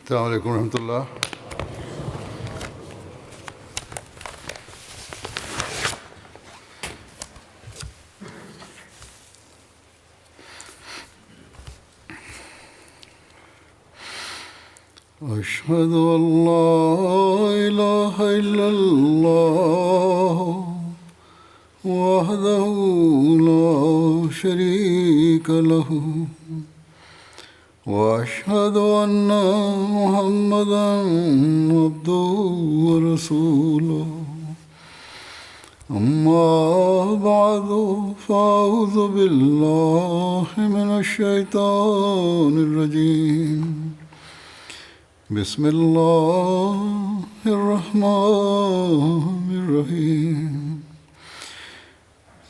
السلام عليكم ورحمة الله. أشهد أن لا إله إلا الله وحده لا شريك له وأشهد أن محمدا عبده ورسوله أما بعد فأعوذ بالله من الشيطان الرجيم بسم الله الرحمن الرحيم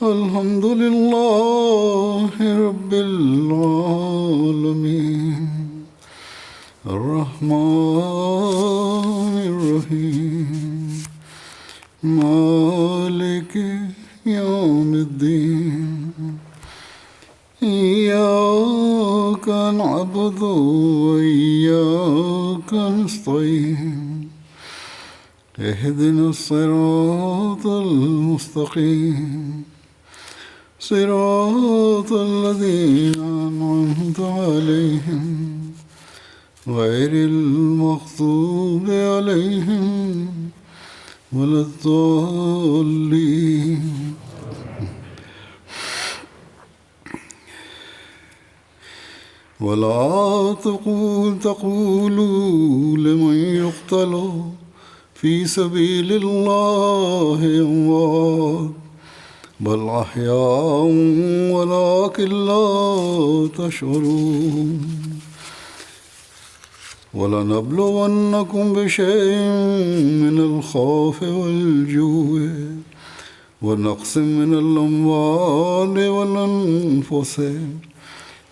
الحمد لله رب العالمين الرحمن الرحيم مالك يوم الدين إياك نعبد وإياك نستعين اهدنا الصراط المستقيم صراط الذين أنعمت عليهم غير المغضوب عليهم ولا الضالين. ولا تقولوا لمن يقتل في سبيل الله أموات بل أحياء ولكن لا تشعرون. ولنبلونكم بشيء من الخوف والجوع ونقص من الأموال والأنفس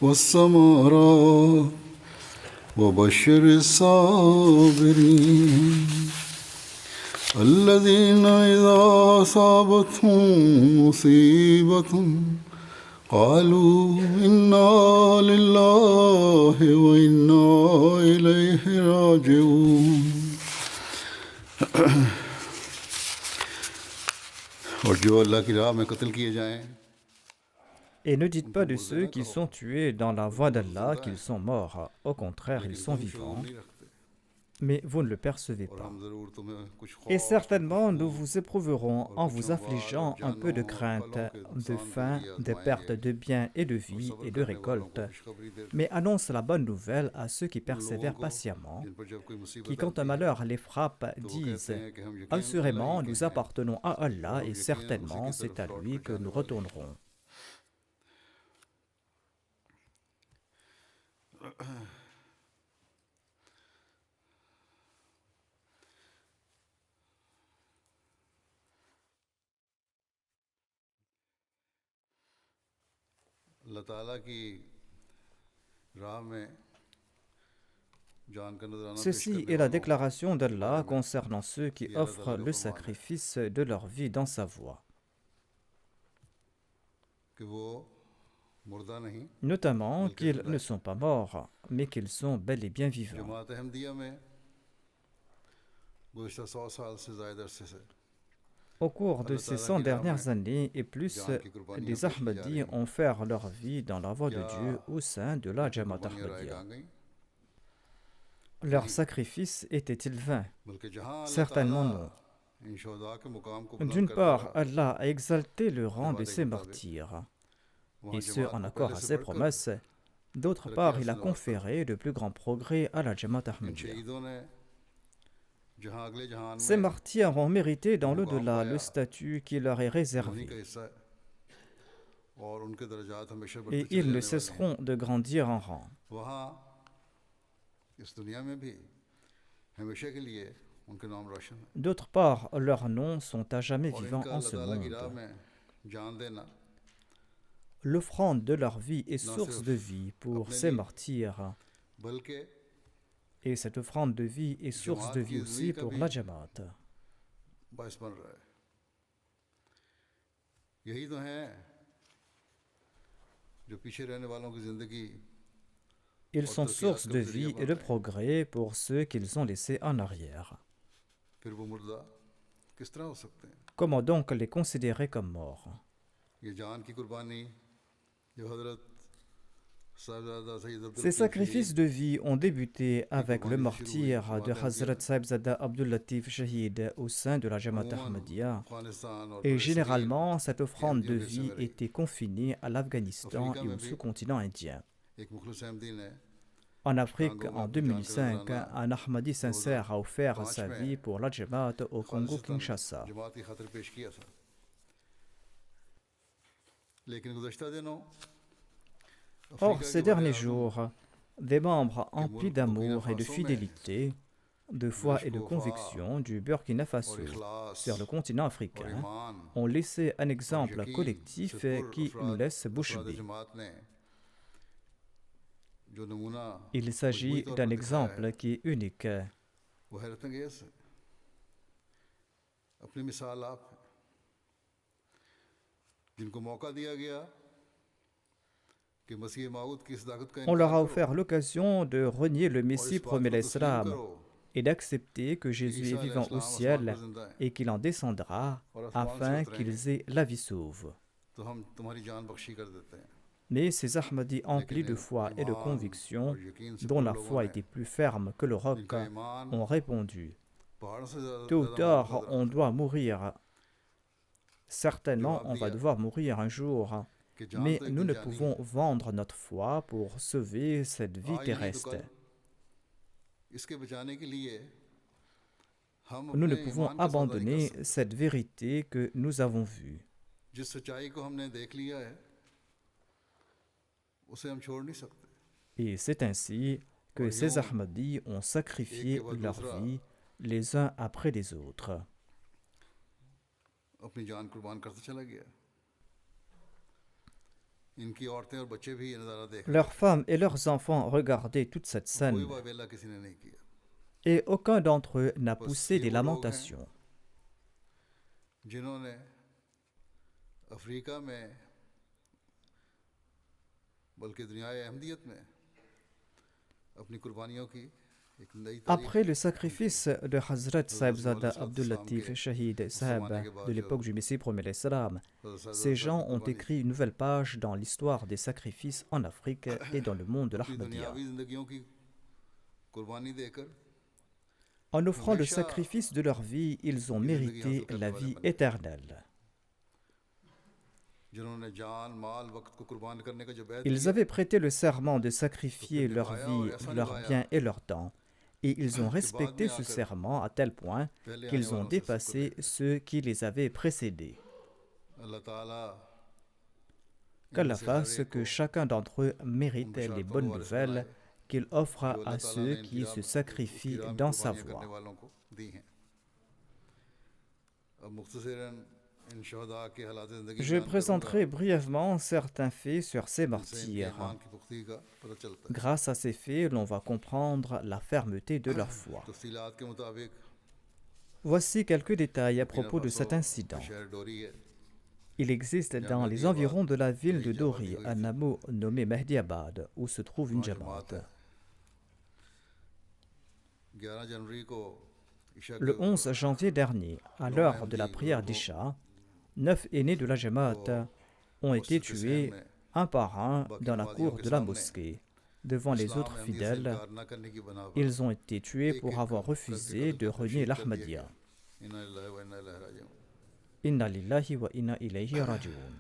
والثمرات وبشر الصابرين الذين إذا أصابتهم مصيبة قالوا إنا لله وإنا إليه راجعون. और जो अल्लाह की राह में कत्ल किए जाएं Et ne dites pas de ceux qui sont tués dans la voie d'Allah qu'ils sont morts. Au contraire, ils sont vivants, mais vous ne le percevez pas. Et certainement, nous vous éprouverons en vous affligeant un peu de crainte, de faim, de perte de biens et de vie et de récolte. Mais annonce la bonne nouvelle à ceux qui persévèrent patiemment, qui quand un malheur les frappe disent « Assurément, nous appartenons à Allah et certainement c'est à lui que nous retournerons. » Ceci est la déclaration d'Allah concernant ceux qui offrent le sacrifice de leur vie dans sa voie. Notamment qu'ils ne sont pas morts, mais qu'ils sont bel et bien vivants. Au cours de ces 100 dernières années et plus, des Ahmadis ont fait leur vie dans la voie de Dieu au sein de la Jamaat Ahmadiyya. Leur sacrifice était-il vain? Certainement non. D'une part, Allah a exalté le rang de ses martyrs, et ce en accord à ses promesses. D'autre part, il a conféré de plus grands progrès à la Jamaat Ahmadiyya. Ces martyrs ont mérité dans l'au-delà le statut qui leur est réservé. Et ils ne cesseront de grandir en rang. D'autre part, leurs noms sont à jamais vivants en ce monde. L'offrande de leur vie est source de vie pour ces martyrs. Et cette offrande de vie est source de vie aussi pour la Jamaat. जो पीछे रहने वालों की ज़िंदगी Ils sont source de vie et de progrès pour ceux qu'ils ont laissés en arrière. फिर वो मुर्दा किस तरह हो सकते हैं? Comment donc les considérer comme morts? ये जान की कुर्बानी जो हजरत साहिबजादा सैयद अब्दुल Ces Latif sacrifices de vie ont débuté avec le martyre de Hazrat Saibzada Abdul Latif Shahid au sein de la Jamaat Ahmadiyya. Afghanistan और Et généralement, cette offrande de vie était confinée à l'Afghanistan Afrique et में au भी sous-continent indien. एक मुखलिस अहमदी ने En Afrique, en 2005, un Ahmadi sincère a offert sa vie pour la Jamaat au Congo-Kinshasa. जमात की खातिर पेश किया था लेकिन गुज़श्ता दिनों Or, ces derniers jours, des membres emplis d'amour et de fidélité, de foi et de conviction du Burkina Faso sur le continent africain ont laissé un exemple collectif qui nous laisse bouche bée. जो नमूना Il s'agit d'un exemple qui est unique. वो हैरत अंगेज है अपनी मिसाल आप है जिनको मौका दिया गया कि मसीह माऊद की सदाकत का On leur इनकार a करो offert l'occasion de renier le और Messie इस बात promet को तस्लीम l'Islam करो et d'accepter que Jésus est vivant au ciel et qu'il en descendra afin qu'ils aient la vie sauve. तो हम तुम्हारी जान बख्शी कर देते हैं Mais ces Ahmadis emplis de foi et de conviction, और यकीन से dont la लोगों foi ने était plus ferme que le roc, इनका ईमान ont répondu पहाड़ों से ज्यादा tôt ou ज्यादा tard, महफूज on doit mourir. Certainement, on va devoir mourir un jour, कि जान mais तो एक nous दिन ne जानी pouvons vendre notre foi pour sauver cette vie आज नहीं तो terrestre. कल इसके बचाने के लिए हम Nous ne अपने pouvons ईमान का सौदा नहीं कर abandonner सकते cette vérité que nous avons vue. जिस सच्चाई को हमने देख लिया है उसे हम छोड़ नहीं सकते Et c'est ainsi que ces Ahmadis ont sacrifié leur vie les uns après les autres. अपनी जान कुर्बान करता चला गया इनकी औरतें और बच्चे भी ये नज़ारा देख रहे Leurs femmes et leurs enfants regardaient toute cette कोई scène वावेला किसी ने नहीं किया et aucun d'entre eux n'a poussé des lamentations. जिन्होंने अफ्रीका में बल्कि दुनियाए अहमदियत में अपनी कुर्बानियों की एक नई तारीख Après le sacrifice de Hazrat Saibzada Abdul Latif Shahid Sahab de l'époque du Messie promet l'Islam, ces gens ont écrit une nouvelle page dans l'histoire des sacrifices en Afrique et dans le monde de अपनी l'Ahmadiyya. दुनियावी जिंदगियों की कुर्बानी देकर En offrant le sacrifice de leur vie, ils ont mérité la vie éternelle. जिन्होंने जान माल वक्त को कुर्बान करने का जो बैत Ils avaient prêté le serment de sacrifier leur vie, leurs biens et leur temps, et ils ont respecté ce serment à tel point qu'ils ont dépassé ceux qui les avaient précédés. अल्लाह ताला Qu'Allah fasse que chacun d'entre eux mérite les bonnes nouvelles qu'il offre à ceux qui se sacrifient dans sa करने voie. वालों को दी हैं अब मुख्तसरन इन शहदा के हालात ज़िंदगी Je présenterai brièvement certains faits sur ces से martyrs. ईमान की पुख्तगी का पता चलता है Grâce à ces faits, l'on va comprendre la fermeté de leur foi. तफसीलात के मुताबिक Voici quelques détails à propos de cet incident. शहर डोरी है Il existe dans les environs de la ville de Dori un hameau nommé Mehdiabad où se trouve une jamaat. 11 जनवरी को ईशा Le 11 janvier dernier, à l'heure de la prière d'Isha, 9 aînés de la jamaat ont été tués un par un dans la cour de la mosquée. Devant les autres fidèles, न करने की बना पर ils ont été tués pour avoir refusé de renier l'Ahmadiyya. इन्ना लिल्लाहि व इन्ना इलैहि राजिऊन Inna lillahi wa inna ilayhi raji'un.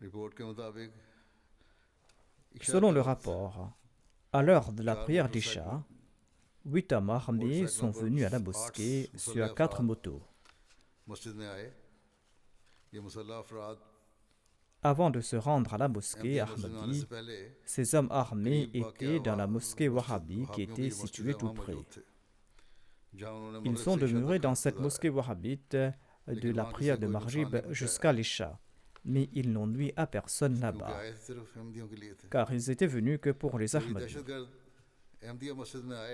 Report के मुताबिक Selon le rapport, à l'heure de la prière d'Isha, 8 hommes armés sont venus à la mosquée sur 4 motos. मस्जिद में आए ये मुसल्ला अफराद Avant de se rendre à la mosquée मस्जिद में आने Ahmadi, से पहले ces hommes armés étaient dans la mosquée Wahhabi qui était située tout près. Ils sont demeurés dans cette mosquée wahhabite de la prière de Maghrib jusqu'à l'Isha, mais ils n'ont nui à personne là-bas, car ils étaient venus que pour les Ahmadis.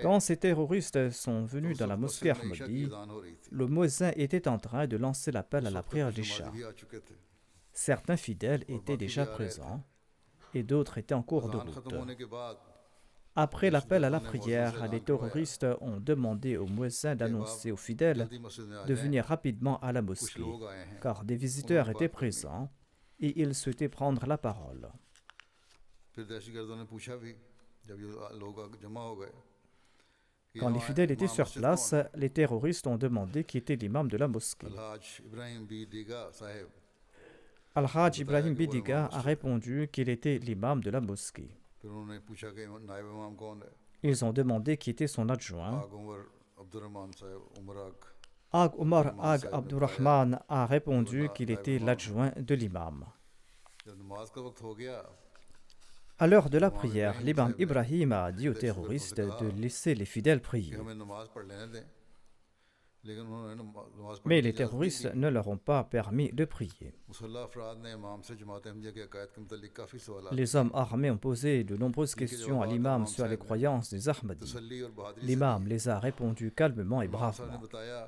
Quand ces terroristes sont venus dans la mosquée Ahmadi, le muezzin était en train de lancer l'appel à la prière d'Isha. Certains fidèles étaient déjà présents. et d'autres étaient en cours de अज़ान route. ख़त्म होने के बाद Après l'appel à la prière, les terroristes ont demandé au muezzin d'annoncer aux fidèles जल्दी मस्जिद में आ de जाएं, venir rapidement à la कुछ mosquée, लोग आए हैं। car des visiteurs étaient présents et ils souhaitaient prendre la parole. फिर दहशतगर्दों ने पूछा भी जब ये लोग जमा हो गए कि Quand les यहाँ fidèles étaient इमाम sur मस्जिद place, कौन है? les terroristes ont demandé qui était l'imam de la mosquée. Alhaj Ibrahim बी दीगा Sahib Al-Hajj Ibrahim Bidiga a répondu qu'il était l'imam de la mosquée. फिर उन्होंने पूछा कि नायब इमाम कौन है? Ils ont demandé qui était son adjoint. आग उमर अब्दुर्रहमान साहिब उमर आग Ag Omar Ag Abdurrahman a répondu qu'il était l'adjoint de l'imam. जब नमाज का वक्त हो गया À l'heure de la prière, l'imam Ibrahim a dit aux terroristes de laisser les fidèles कि prier. हमें नमाज पढ़ लेने दें, लेकिन उन्होंने नमाज पढ़ने Mais की les इजाज़त नहीं terroristes दी। ne leur ont pas permis de prier. मुसल्ला अफराद ने इमाम से जमात अहमदिया के अकायद के मुतालिक काफ़ी सवाल Les hommes armés ont posé de nombreuses questions à l'imam sur les croyances des Ahmadis. तसल्ली और बहादुरी से L'imam les a répondu calmement et इमाम साहब ने bravement. बताया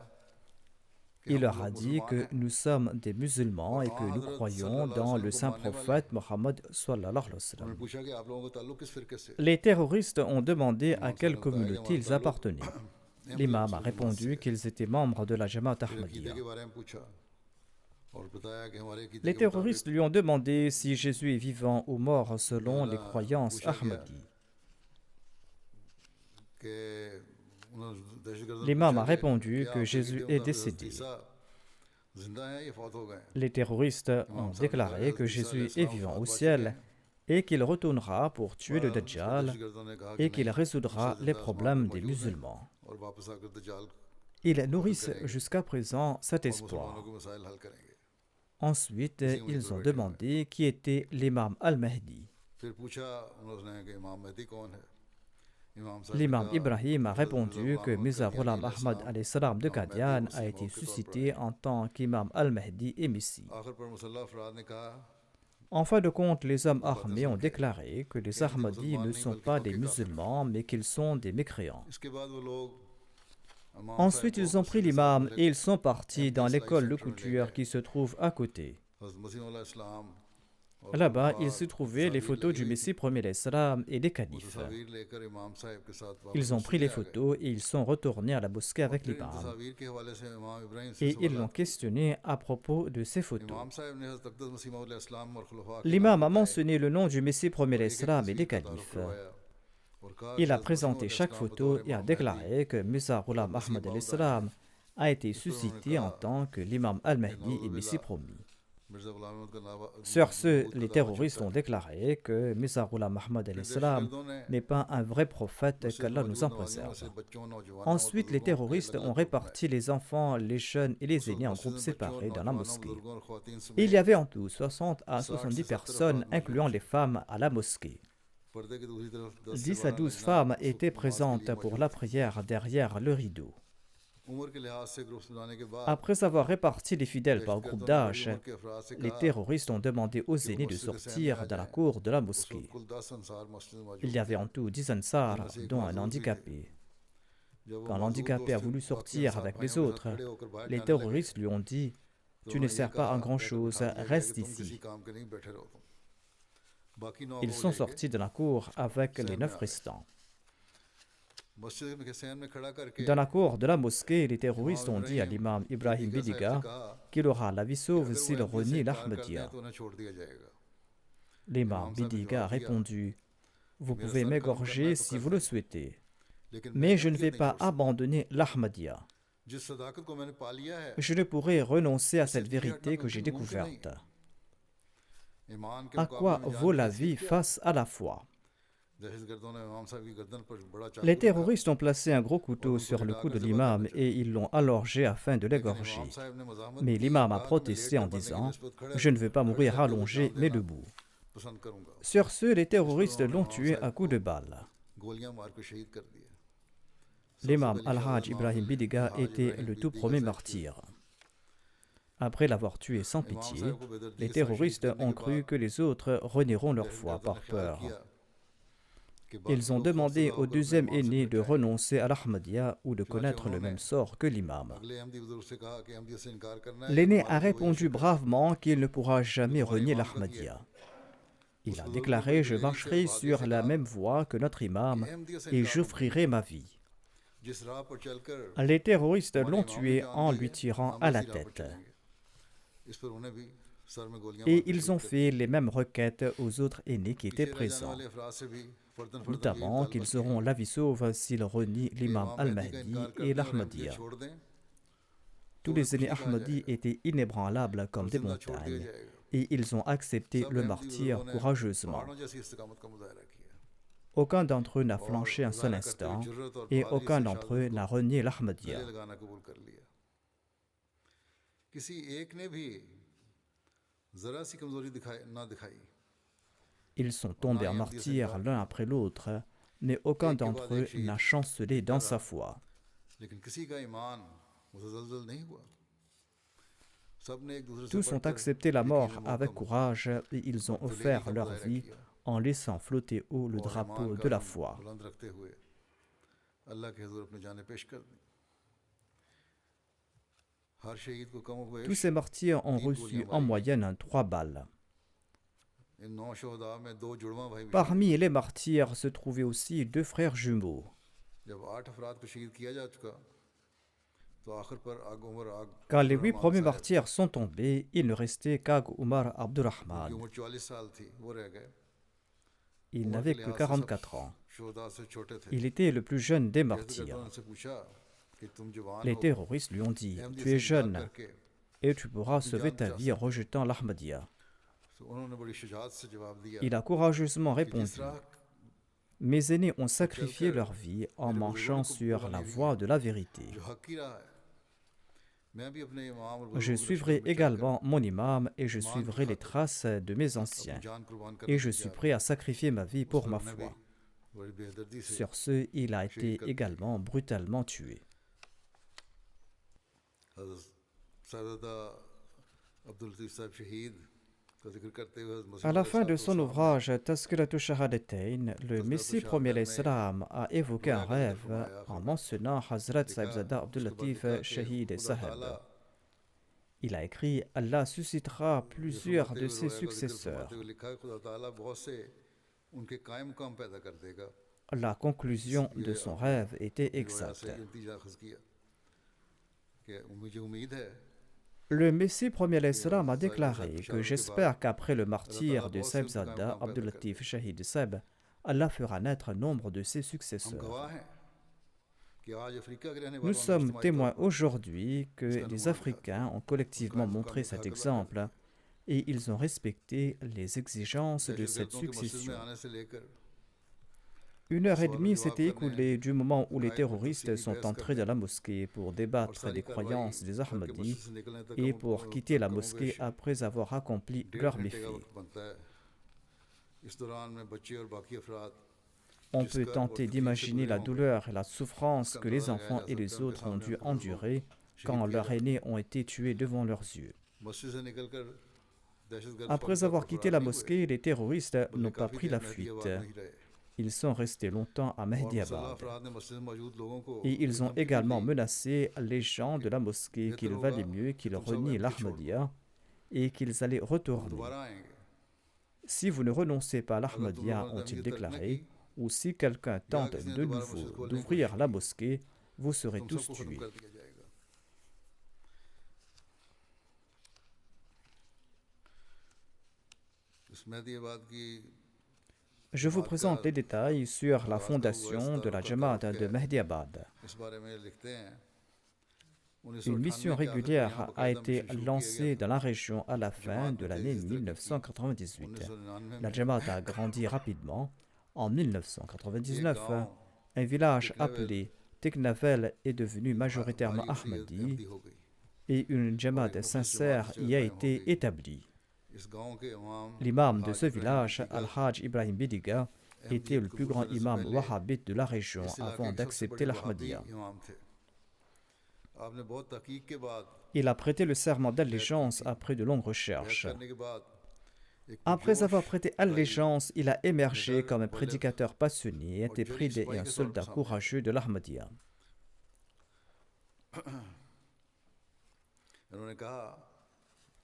कि Il हम leur लोग a dit मुसलमान que हैं। nous sommes des musulmans et que nous croyons dans le saint prophète Mohammed sallallahu alayhi wa sallam. उन्होंने पूछा कि आप लोगों का ताल्लुक किस फिरके से? Les terroristes ont demandé à quelle communauté ils appartenaient. L'imam a répondu qu'ils étaient membres de la Jamaat फिर Ahmadiyya. अकीदे के बारे में पूछा और बताया कि हमारे अकीदे Les के terroristes lui ont demandé si Jésus est vivant ou mort selon les croyances Ahmadis. कि उन्होंने दहशतगर्दों ने L'imam पूछा a कि répondu क्या que आपके Jésus अकीदे est मुताबिक décédé. हज़रत ईसा जिंदा हैं या फौत हो गए हैं? Les terroristes ont déclaré que Jésus est vivant au ciel et qu'il retournera pour tuer le Dajjal दहशतगर्दों ने कहा कि et qu'il नहीं, résoudra les problèmes des मौजूद हैं musulmans. और वापस आकर दज्जाल Ils nourrissent jusqu'à présent cet और espoir. मुसलमानों के मसाइल हल करेंगे। Ensuite, ils ont demandé qui était l'imam al-Mahdi. फिर पूछा उन्होंने कि इमाम मेहदी कौन है? इमाम साहब ने L'imam कहा, Ibrahim a हज़रत répondu मिर्ज़ा que गुलाम Mirza अहमद Ghulam क़ादियानी Ahmad अलैहिस्सलाम alayhi salam de इमाम मेहदी Qadian और a été मसीह मौके के तौर पर suscité en tant qu'imam al-Mahdi et Messie. आखिर पर मुसल्ला अफराद ने कहा En fin de compte, les hommes armés ont déclaré que les Ahmadis ne sont pas des musulmans, mais qu'ils sont des mécréants. इसके बाद वो लोग इमाम Ensuite, साहब ils को ont pris मस्जिद l'imam से et ils sont partis dans Islamic l'école de Center में ले couture गए। qui se trouve à côté. हज़रत मसीह मौला इस्लाम और Là-bas, खुलफा il se trouvait les तस्वीर photos du लगी। Messie premier l'Islam et des वो califes. तस्वीर लेकर इमाम साहब के साथ वापस Ils ont pris मस्जिद les आ गए। photos et ils sont retournés à la mosquée avec फिर इन l'imam. तस्वीर के हवाले से इमाम इब्राहिम से Et ils सवाल l'ont questionné à propos de ces photos. इमाम साहब ने हज़रत अक़दस मसीह मौला इस्लाम और खुलफा के L'imam नाम a बताए mentionné le nom du Messie premier और एक-एक l'Islam et des तस्वीर का तारुफ califes. करवाया और कहा Il कि a हज़रत मसीह présenté मौला chaque इस्लाम photo बतौर et a इमाम déclaré que Mirza Ghulam Ahmad al-Islam a été suscité en tant que l'imam al-Mahdi et Messie promis. Mirza गुलाम अहमद का नाम Sur ce, les terroristes ont déclaré que Mirza Ghulam Ahmad al-Islam n'est pas un vrai prophète, qu'Allah nous en préserve. Ensuite, les terroristes ont réparti les enfants, les jeunes et les aînés en groupes séparés dans la mosquée. Il y avait en tout 60 à 70 personnes, incluant les femmes, à la mosquée. 10 à 12 femmes étaient présentes pour la prière derrière le rideau. Après avoir réparti les fidèles par groupe d'âge, les terroristes ont demandé aux aînés de sortir de la cour de la mosquée. Il y avait en tout 10 ansars, dont un handicapé. Quand l'handicapé a voulu sortir avec les autres, les terroristes lui ont dit « Tu ne sers pas à grand-chose, reste ici ». Ils sont sortis de la cour avec les 9 restants. Dans la cour de la mosquée, les terroristes ont dit à l'imam Ibrahim Bidiga qu'il aura la vie sauve s'il renie l'Ahmadiyya. L'imam Bidiga a répondu « Vous pouvez m'égorger si vous le souhaitez, mais je ne vais pas abandonner l'Ahmadiyya. Je ne pourrai renoncer à cette vérité que j'ai découverte. À quoi vaut la vie face à la foi ?» Les terroristes ont placé un gros couteau sur le cou de l'imam et ils l'ont allongé afin de l'égorger. Mais l'imam a protesté en disant « Je ne veux pas mourir allongé, mais debout. » Sur ce, les terroristes l'ont tué à coups de balle. L'imam Al-Hajj Ibrahim Bidiga était le tout premier martyr. Après l'avoir tué sans pitié, les terroristes ont cru que les autres renieront leur foi par peur. Ils ont demandé au deuxième aîné de renoncer à l'Ahmadiyya ou de connaître le même sort que l'imam. L'aîné a répondu bravement qu'il ne pourra jamais renier l'Ahmadiyya. Il a déclaré: je marcherai sur la même voie que notre imam et j'offrirai ma vie. Les terroristes l'ont tué en lui tirant à la tête. Et ils ont fait les mêmes requêtes aux autres aînés qui étaient présents, notamment qu'ils auront la vie sauve s'ils renient l'imam al-Mahdi et l'Ahmadiyya. Tous les aînés Ahmadis étaient inébranlables comme des montagnes, et ils ont accepté le martyre courageusement. Aucun d'entre eux n'a flanché un seul instant, et aucun d'entre eux n'a renié l'Ahmadiyya. Ils sont tombés en martyrs l'un après l'autre, mais aucun d'entre eux n'a chancelé dans sa foi. Tous ont accepté la mort avec courage et ils ont offert leur vie en laissant flotter haut le drapeau de la foi. Tous ces martyrs ont reçu en moyenne 3 balles. Parmi les martyrs se trouvaient aussi 2 frères jumeaux. Quand les 8 premiers martyrs sont tombés, il ne restait qu'Ag Umar Abdurrahman. Il n'avait que 44 ans. Il était le plus jeune des martyrs. Les terroristes lui ont dit: tu es jeune et tu pourras sauver ta vie en rejetant l'Ahmadiyya. Il a courageusement répondu: mes aînés ont sacrifié leur vie en marchant sur la voie de la vérité. Je suivrai également mon imam et je suivrai les traces de mes anciens. Et je suis prêt à sacrifier ma vie pour ma foi. Sur ce, il a été également brutalement tué. À la fin de son ouvrage Tazkiratu Shahadatain, le Messie premier l'Islam a évoqué un rêve en mentionnant Hazrat Sahibzada Abdul Latif Shahid Saheb. Il a écrit: Allah suscitera plusieurs de ses successeurs. La conclusion de son rêve était exacte. Le Messie premier l'Islam a déclaré que j'espère qu'après le martyre de Sahibzada Abdul Latif Shahid Saheb, Allah fera naître nombre de ses successeurs. Nous sommes témoins aujourd'hui que les Africains ont collectivement montré cet exemple et ils ont respecté les exigences de cette succession. 1h30 s'était écoulée du moment où les terroristes sont entrés dans la mosquée pour débattre des croyances des Ahmadis et pour quitter la mosquée après avoir accompli leur méfait. On peut tenter d'imaginer la douleur et la souffrance que les enfants et les autres ont dû endurer quand leurs aînés ont été tués devant leurs yeux. Après avoir quitté la mosquée, les terroristes n'ont pas pris la fuite. Ils sont restés longtemps à Mehdiabad. Et ils ont également menacé les gens de la mosquée qu'il valait mieux qu'ils renient l'Ahmadiyya et qu'ils allaient retourner. Si vous ne renoncez pas à l'Ahmadiyya, ont-ils déclaré, ou si quelqu'un tente de nouveau d'ouvrir la mosquée, vous serez tous tués. Je vous présente les détails sur la fondation de la Jamaat de Mehdiabad. Une mission régulière a été lancée dans la région à la fin de l'année 1998. La Jamaat a grandi rapidement. En 1999, un village appelé Teknavel est devenu majoritairement Ahmadi et une Jamaat sincère y a été établie. L'imam de ce village, Al-Hajj Ibrahim Bidiga, était le plus grand imam wahhabite de la région avant d'accepter l'Ahmadiyya. Il a prêté le serment d'allégeance après de longues recherches. Après avoir prêté allégeance, il a émergé comme un prédicateur passionné, intrépide et un soldat courageux de l'Ahmadiyya.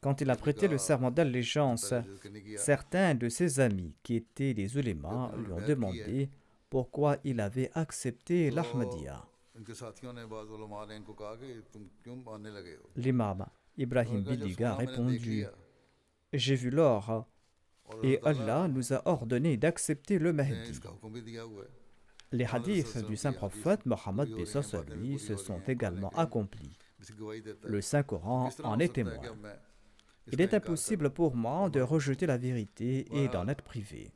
Quand il a prêté le serment d'allégeance, certains de ses amis, qui étaient des ulémas, lui ont demandé pourquoi il avait accepté l'Ahmadiyya. L'imam Ibrahim Bidiga a répondu: j'ai vu l'or et Allah nous a ordonné d'accepter le Mahdi. Les hadiths du saint prophète Mohammed lui se sont également accomplis. Le Saint-Coran en est témoin. Il est impossible pour moi de rejeter la vérité et d'en être privé.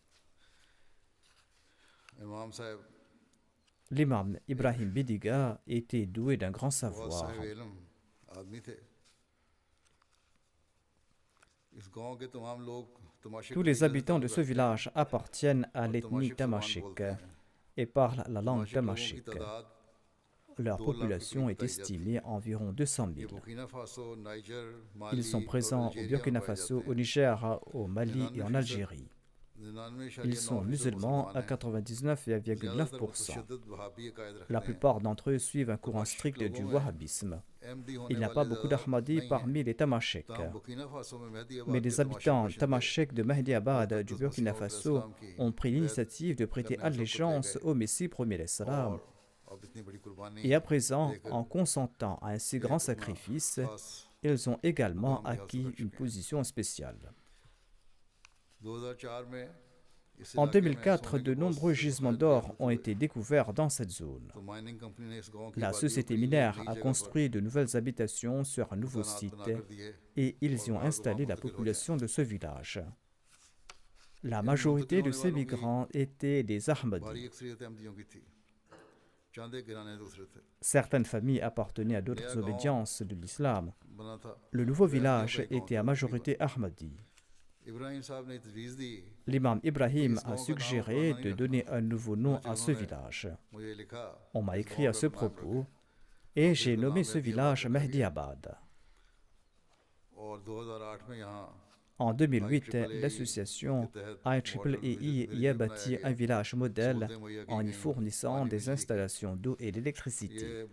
L'imam Ibrahim Bidiga était doué d'un grand savoir. Tous les habitants de ce village appartiennent à l'ethnie tamashek et parlent la langue tamashek. Leur population est estimée à environ 200 000. Ils sont présents au Burkina Faso, au Niger, au Mali et en Algérie. Ils sont musulmans à 99,9%. La plupart d'entre eux suivent un courant strict du wahhabisme. Il n'y a pas beaucoup d'Ahmadis parmi les tamashek. Mais les habitants tamashek de Mahdiabad du Burkina Faso ont pris l'initiative de prêter allégeance au Messie premier l'Islam. Et à présent, en consentant à un si grand sacrifice, ils ont également acquis une position spéciale. En 2004, de nombreux gisements d'or ont été découverts dans cette zone. La société minière a construit de nouvelles habitations sur un nouveau site et ils y ont installé la population de ce village. La majorité de ces migrants étaient des Ahmadis. Certaines familles appartenaient à d'autres obédiences de l'islam. Le nouveau village était à majorité Ahmadi. L'imam Ibrahim a suggéré de donner un nouveau nom à ce village. On m'a écrit à ce propos et j'ai nommé ce village Mahdiabad. En 2008, l'association IEEE y a bâti un village modèle en y fournissant des installations d'eau et d'électricité.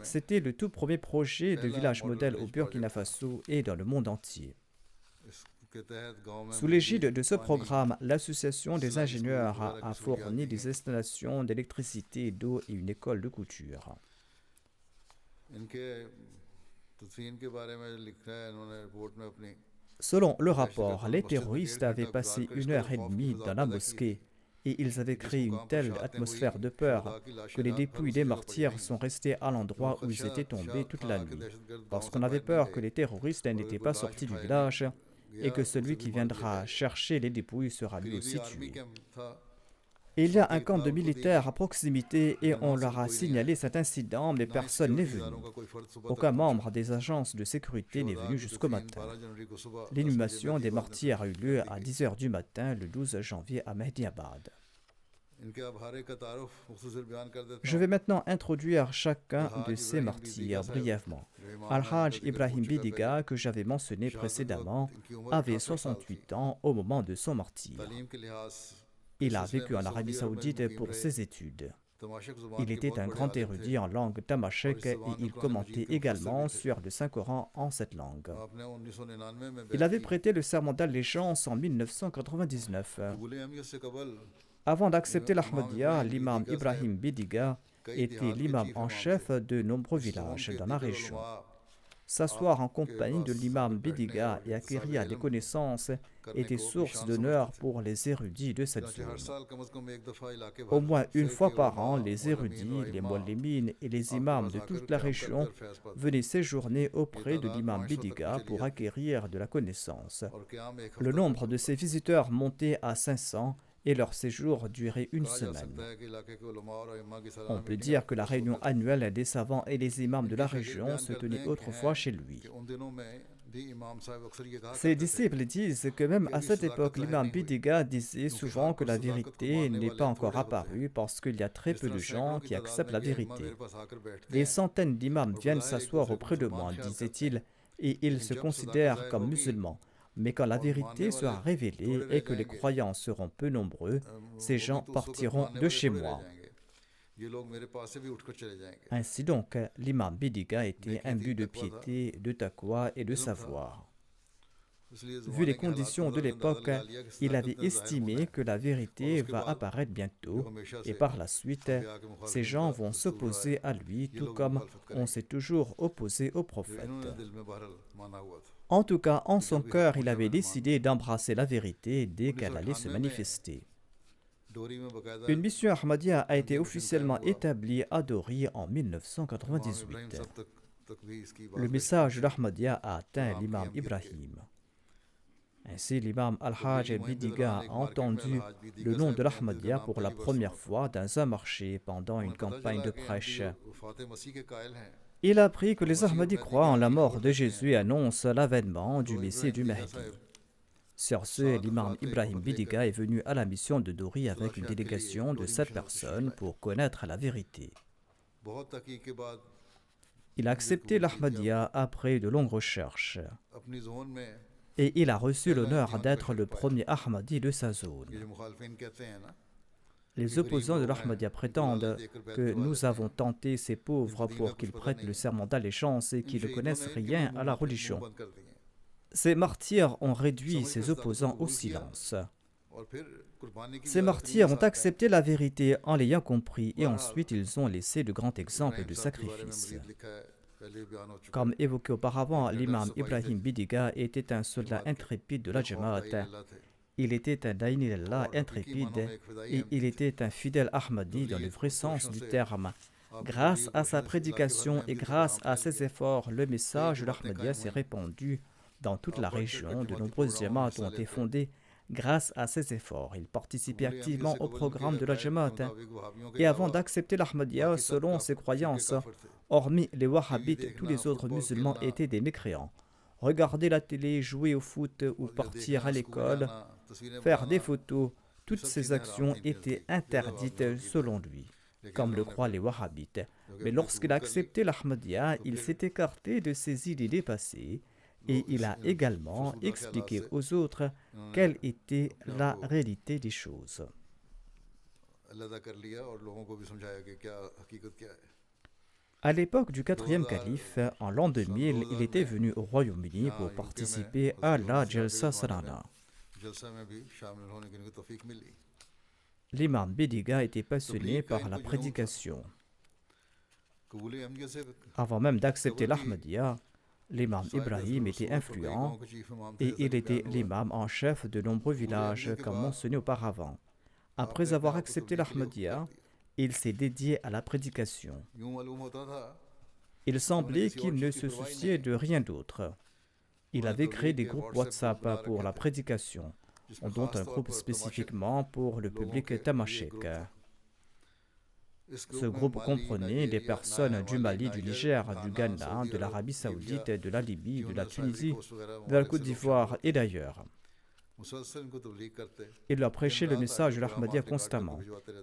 C'était le tout premier projet de village modèle au Burkina Faso et dans le monde entier. Sous l'égide de ce programme, l'association des ingénieurs a fourni des installations d'électricité, d'eau et une école de couture. Selon le rapport, les terroristes avaient passé 1h30 dans la mosquée et ils avaient créé une telle atmosphère de peur que les dépouilles des martyrs sont restées à l'endroit où ils étaient tombés toute la nuit, parce qu'on avait peur que les terroristes n'étaient pas sortis du village et que celui qui viendra chercher les dépouilles sera lui aussi tué. Il y a un camp de militaires à proximité et on leur a signalé cet incident, mais personne n'est venu. Aucun membre des agences de sécurité n'est venu jusqu'au matin. L'inhumation des martyrs a eu lieu à 10h du matin le 12 janvier à Mahdiabad. Je vais maintenant introduire chacun de ces martyrs brièvement. Al-Hajj Ibrahim Bidiga, que j'avais mentionné précédemment, avait 68 ans au moment de son martyre. Il a vécu en Arabie Saoudite pour ses études. Il était un grand érudit en langue tamashek et il commentait également sur le Saint-Coran en cette langue. Il avait prêté le serment d'allégeance en 1999. Avant d'accepter l'Ahmadiyya, l'imam Ibrahim Bidiga était l'imam en chef de nombreux villages dans la région. S'asseoir en compagnie de l'imam Bidiga et acquérir des connaissances était source d'honneur pour les érudits de cette zone. Au moins une fois par an, les érudits, les muallimines et les imams de toute la région venaient séjourner auprès de l'imam Bidiga pour acquérir de la connaissance. Le nombre de ces visiteurs montait à 500 et leur séjour durait une semaine. On peut dire que la réunion annuelle des savants et des imams de la région se tenait autrefois chez lui. Ses disciples disent que même à cette époque, l'imam Bidiga disait souvent que la vérité n'est pas encore apparue parce qu'il y a très peu de gens qui acceptent la vérité. Des centaines d'imams viennent s'asseoir auprès de moi, disait-il, et ils se considèrent comme musulmans. Mais quand la vérité sera révélée et que les croyants seront peu nombreux, ces gens partiront de chez moi. Ainsi donc, l'imam Bidiga était imbu de piété, de taqwa et de savoir. Vu les conditions de l'époque, il avait estimé que la vérité va apparaître bientôt et par la suite, ces gens vont s'opposer à lui, tout comme on s'est toujours opposé au prophète. En tout cas, en son cœur, il avait décidé d'embrasser la vérité dès qu'elle allait se manifester. Une mission Ahmadiyya a été officiellement établie à Dori en 1998. Le message d'Ahmadiyya a atteint l'imam Ibrahim. Ainsi, l'imam Al-Hajj Bidiga a entendu le nom de l'Ahmadiyya pour la première fois dans un marché pendant une campagne de prêche. Il a appris que les Ahmadis croient en la mort de Jésus et annoncent l'avènement du Messie du Mahdi. Sur ce, l'imam Ibrahim Bidiga est venu à la mission de Dori avec une délégation de 7 personnes pour connaître la vérité. Il a accepté l'Ahmadiyya après de longues recherches. Et il a reçu l'honneur d'être le premier Ahmadi de sa zone. Les opposants de l'Ahmadiyya prétendent que nous avons tenté ces pauvres pour qu'ils prêtent le serment d'allégeance et qu'ils ne connaissent rien à la religion. Ces martyrs ont réduit ces opposants au silence. Ces martyrs ont accepté la vérité en l'ayant compris et ensuite ils ont laissé de grands exemples de sacrifice. Comme évoqué auparavant, l'imam Ibrahim Bidiga était un soldat intrépide de la Jamaat. Il était un Daïnillah intrépide et il était un fidèle Ahmadi dans le vrai sens du terme. Grâce à sa prédication et grâce à ses efforts, le message de l'Ahmadiyya s'est répandu dans toute la région. De nombreuses Jamaat ont été fondées grâce à ses efforts. Il participait activement au programme de la Jamaat. Et avant d'accepter l'Ahmadiyya, selon ses croyances, hormis les Wahhabites, tous les autres musulmans étaient des mécréants. Regarder la télé, jouer au foot ou partir à l'école, faire des photos, toutes ces actions étaient interdites selon lui, comme le croient les Wahhabites. Mais lorsqu'il a accepté l'Ahmadiyya, il s'est écarté de ses idées dépassées et il a également expliqué aux autres quelle était la réalité des choses. À l'époque du 4e calife, en l'an 2000, il était venu au Royaume-Uni pour participer à la Jalsa Salana. L'imam Bidiga était passionné par la prédication. Avant même d'accepter l'Ahmadiyya, l'imam Ibrahim était influent et il était l'imam en chef de nombreux villages, comme mentionné auparavant. Après avoir accepté l'Ahmadiyya, il s'est dédié à la prédication. Il semblait qu'il ne se souciait de rien d'autre. Il avait créé des groupes WhatsApp pour la prédication, dont un groupe spécifiquement pour le public tamashek. Ce groupe comprenait des personnes du Mali, du Niger, du Ghana, de l'Arabie Saoudite, de la Libye, de la Tunisie, de la Côte d'Ivoire et d'ailleurs. Il leur prêchait le message de l'Ahmadiyya constamment.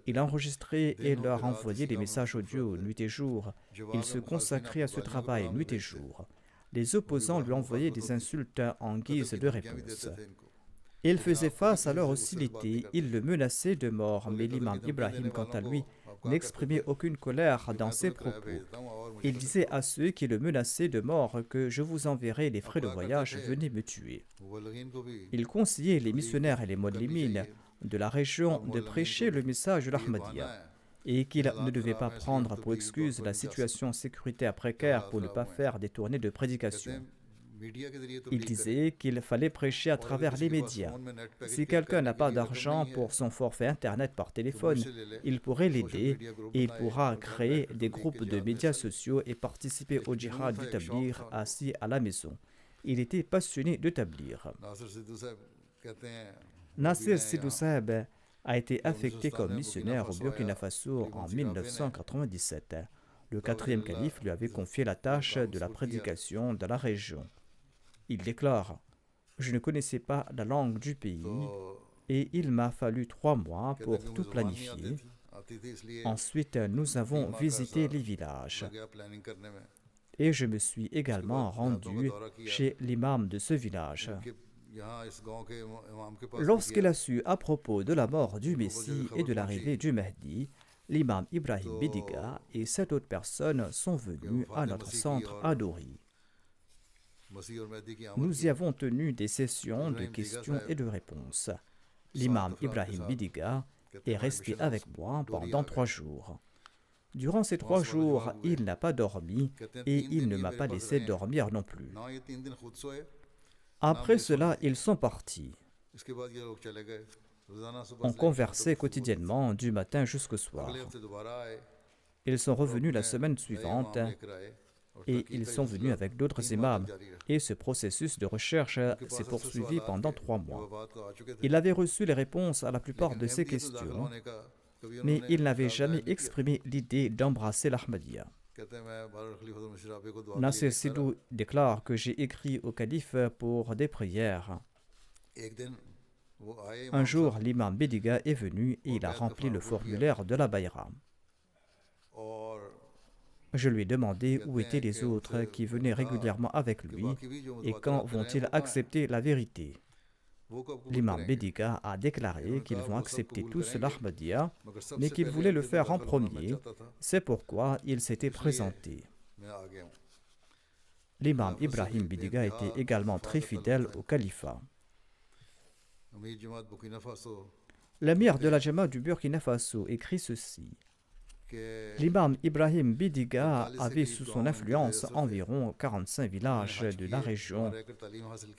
Il enregistrait et leur envoyait des messages audio nuit et jour. Il se consacrait à ce travail nuit et jour. Les opposants lui envoyaient des insultes en guise de réponse. Il faisait face à leur hostilité, il le menaçait de mort, mais l'imam Ibrahim, quant à lui, n'exprimait aucune colère dans ses propos. Il disait à ceux qui le menaçaient de mort que je vous enverrai les frais de voyage, venez me tuer. Il conseillait les missionnaires et les modlimines de la région de prêcher le message de l'Ahmadiyya et qu'ils ne devaient pas prendre pour excuse la situation sécuritaire précaire pour ne pas faire des tournées de prédication. Il disait qu'il fallait prêcher à travers les médias. Si quelqu'un n'a pas d'argent pour son forfait Internet par téléphone, il pourrait l'aider et il pourra créer des groupes de médias sociaux et participer au djihad du tablir assis à la maison. Il était passionné de tablir. Nasir Sidou Saheb a été affecté comme missionnaire au Burkina Faso en 1997. Le 4e calife lui avait confié la tâche de la prédication dans la région. Il déclare « Je ne connaissais pas la langue du pays et il m'a fallu 3 mois pour tout planifier. Ensuite, nous avons visité les villages et je me suis également rendu chez l'imam de ce village. Lorsqu'il a su à propos de la mort du Messie et de l'arrivée du Mahdi, l'imam Ibrahim Bidiga et 7 autres personnes sont venus à notre centre à Dori. Nous y avons tenu des sessions de questions et de réponses. L'imam Ibrahim Bidiga est resté avec moi pendant 3 jours. Durant ces 3 jours, il n'a pas dormi et il ne m'a pas laissé dormir non plus. Après cela, ils sont partis. On conversait quotidiennement du matin jusqu'au soir. Ils sont revenus la semaine suivante et ils sont venus avec d'autres imams. Et ce processus de recherche s'est poursuivi pendant 3 mois. Il avait reçu les réponses à la plupart de ces questions, mais il n'avait jamais exprimé l'idée d'embrasser l'Ahmadiyya. Nasir Sidou déclare que j'ai écrit au calife pour des prières. Un jour, l'imam Bidiga est venu et il a rempli le formulaire de la bayra. Je lui ai demandé où étaient les autres qui venaient régulièrement avec lui et quand vont-ils accepter la vérité. L'imam Bidiga a déclaré qu'ils vont accepter tous l'Ahmadiyya, mais qu'ils voulaient le faire en premier. C'est pourquoi il s'était présenté. L'imam Ibrahim Bidiga était également très fidèle au califat. L'émir de la Jama du Burkina Faso écrit ceci. L'imam Ibrahim Bidiga avait sous son influence environ 45 villages de la région.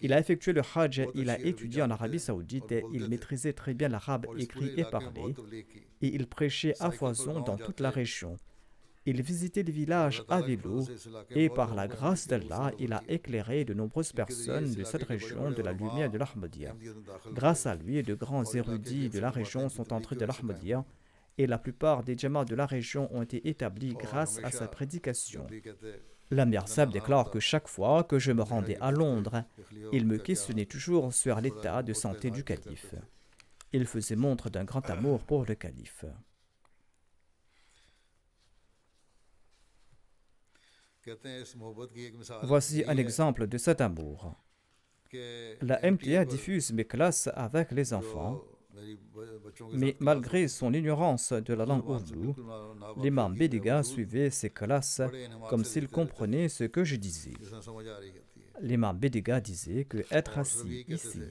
Il a effectué le Hajj, il a étudié en Arabie Saoudite, il maîtrisait très bien l'arabe écrit et parlé, et il prêchait à foison dans toute la région. Il visitait les villages à vélo, et par la grâce d'Allah, il a éclairé de nombreuses personnes de cette région de la lumière de l'Ahmadiyya. Grâce à lui, de grands érudits de la région sont entrés de l'Ahmadiyya, et la plupart des djamas de la région ont été établis grâce à sa prédication. L'Amir Sab déclare que chaque fois que je me rendais à Londres, il me questionnait toujours sur l'état de santé du calife. Il faisait montre d'un grand amour pour le calife. Voici un exemple de cet amour. La MTA diffuse mes classes avec les enfants, mais malgré son ignorance de la langue ourdou, l'imam Bidiga suivait ses classes comme s'il comprenait ce que je disais. L'imam Bidiga disait que être assis ici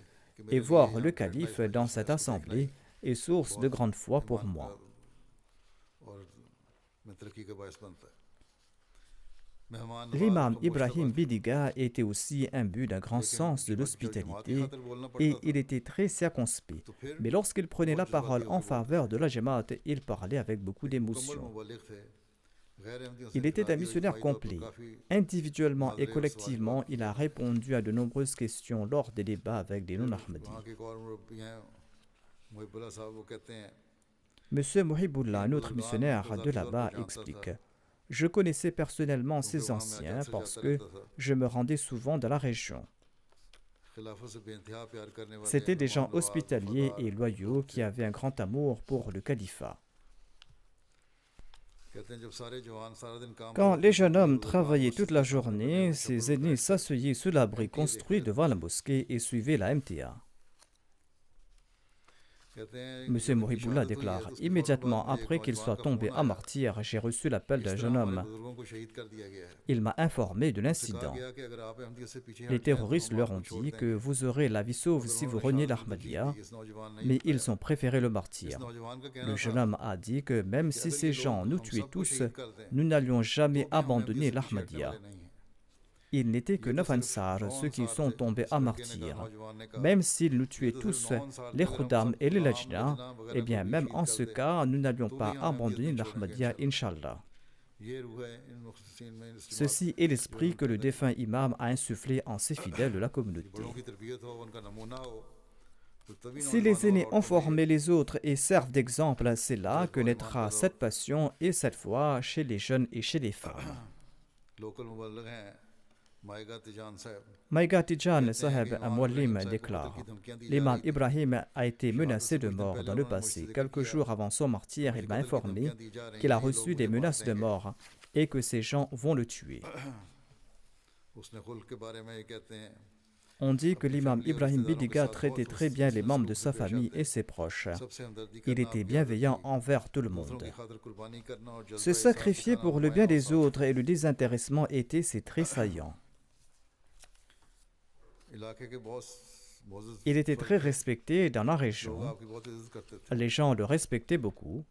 et voir le calife dans cette assemblée est source de grande foi pour moi. L'imam Ibrahim Bidiga était aussi imbu d'un grand sens de l'hospitalité et il était très circonspect. Mais lorsqu'il prenait la parole en faveur de la Jamaat, il parlait avec beaucoup d'émotion. Il était un missionnaire complet. Individuellement et collectivement, il a répondu à de nombreuses questions lors des débats avec des non-Ahmadis. Monsieur Muhibullah, un autre missionnaire de là-bas, explique: je connaissais personnellement ces anciens parce que je me rendais souvent dans la région. C'étaient des gens hospitaliers et loyaux qui avaient un grand amour pour le califat. Quand les jeunes hommes travaillaient toute la journée, ces aînés s'asseyaient sous l'abri construit devant la mosquée et suivaient la MTA. M. Mohibullah déclare: immédiatement après qu'il soit tombé à martyr, j'ai reçu l'appel d'un jeune homme. Il m'a informé de l'incident. Les terroristes leur ont dit que vous aurez la vie sauve si vous reniez l'Ahmadiyya, mais ils ont préféré le martyr. Le jeune homme a dit que même si ces gens nous tuaient tous, nous n'allions jamais abandonner l'Ahmadiyya. Il n'était que 9 Ansar, ceux qui sont tombés à martyr. Même s'ils nous tuaient tous, les Khuddam et les Lajna, eh bien même en ce cas, nous n'allions pas abandonner l'Ahmadiyya, Inch'Allah. Ceci est l'esprit que le défunt imam a insufflé en ses fidèles de la communauté. Si les aînés ont formé les autres et servent d'exemple, c'est là que naîtra cette passion et cette foi chez les jeunes et chez les femmes. Maïga Tijan Saheb Amwallim déclare: l'imam Ibrahim a été menacé de mort dans le passé. Quelques jours avant son martyr, il m'a informé qu'il a reçu des menaces de mort et que ces gens vont le tuer. On dit que l'imam Ibrahim Bidiga traitait très bien les membres de sa famille et ses proches. Il était bienveillant envers tout le monde. Se sacrifier pour le bien des autres et le désintéressement étaient ses traits saillants. Il était très respecté dans la région. Les gens le respectaient beaucoup.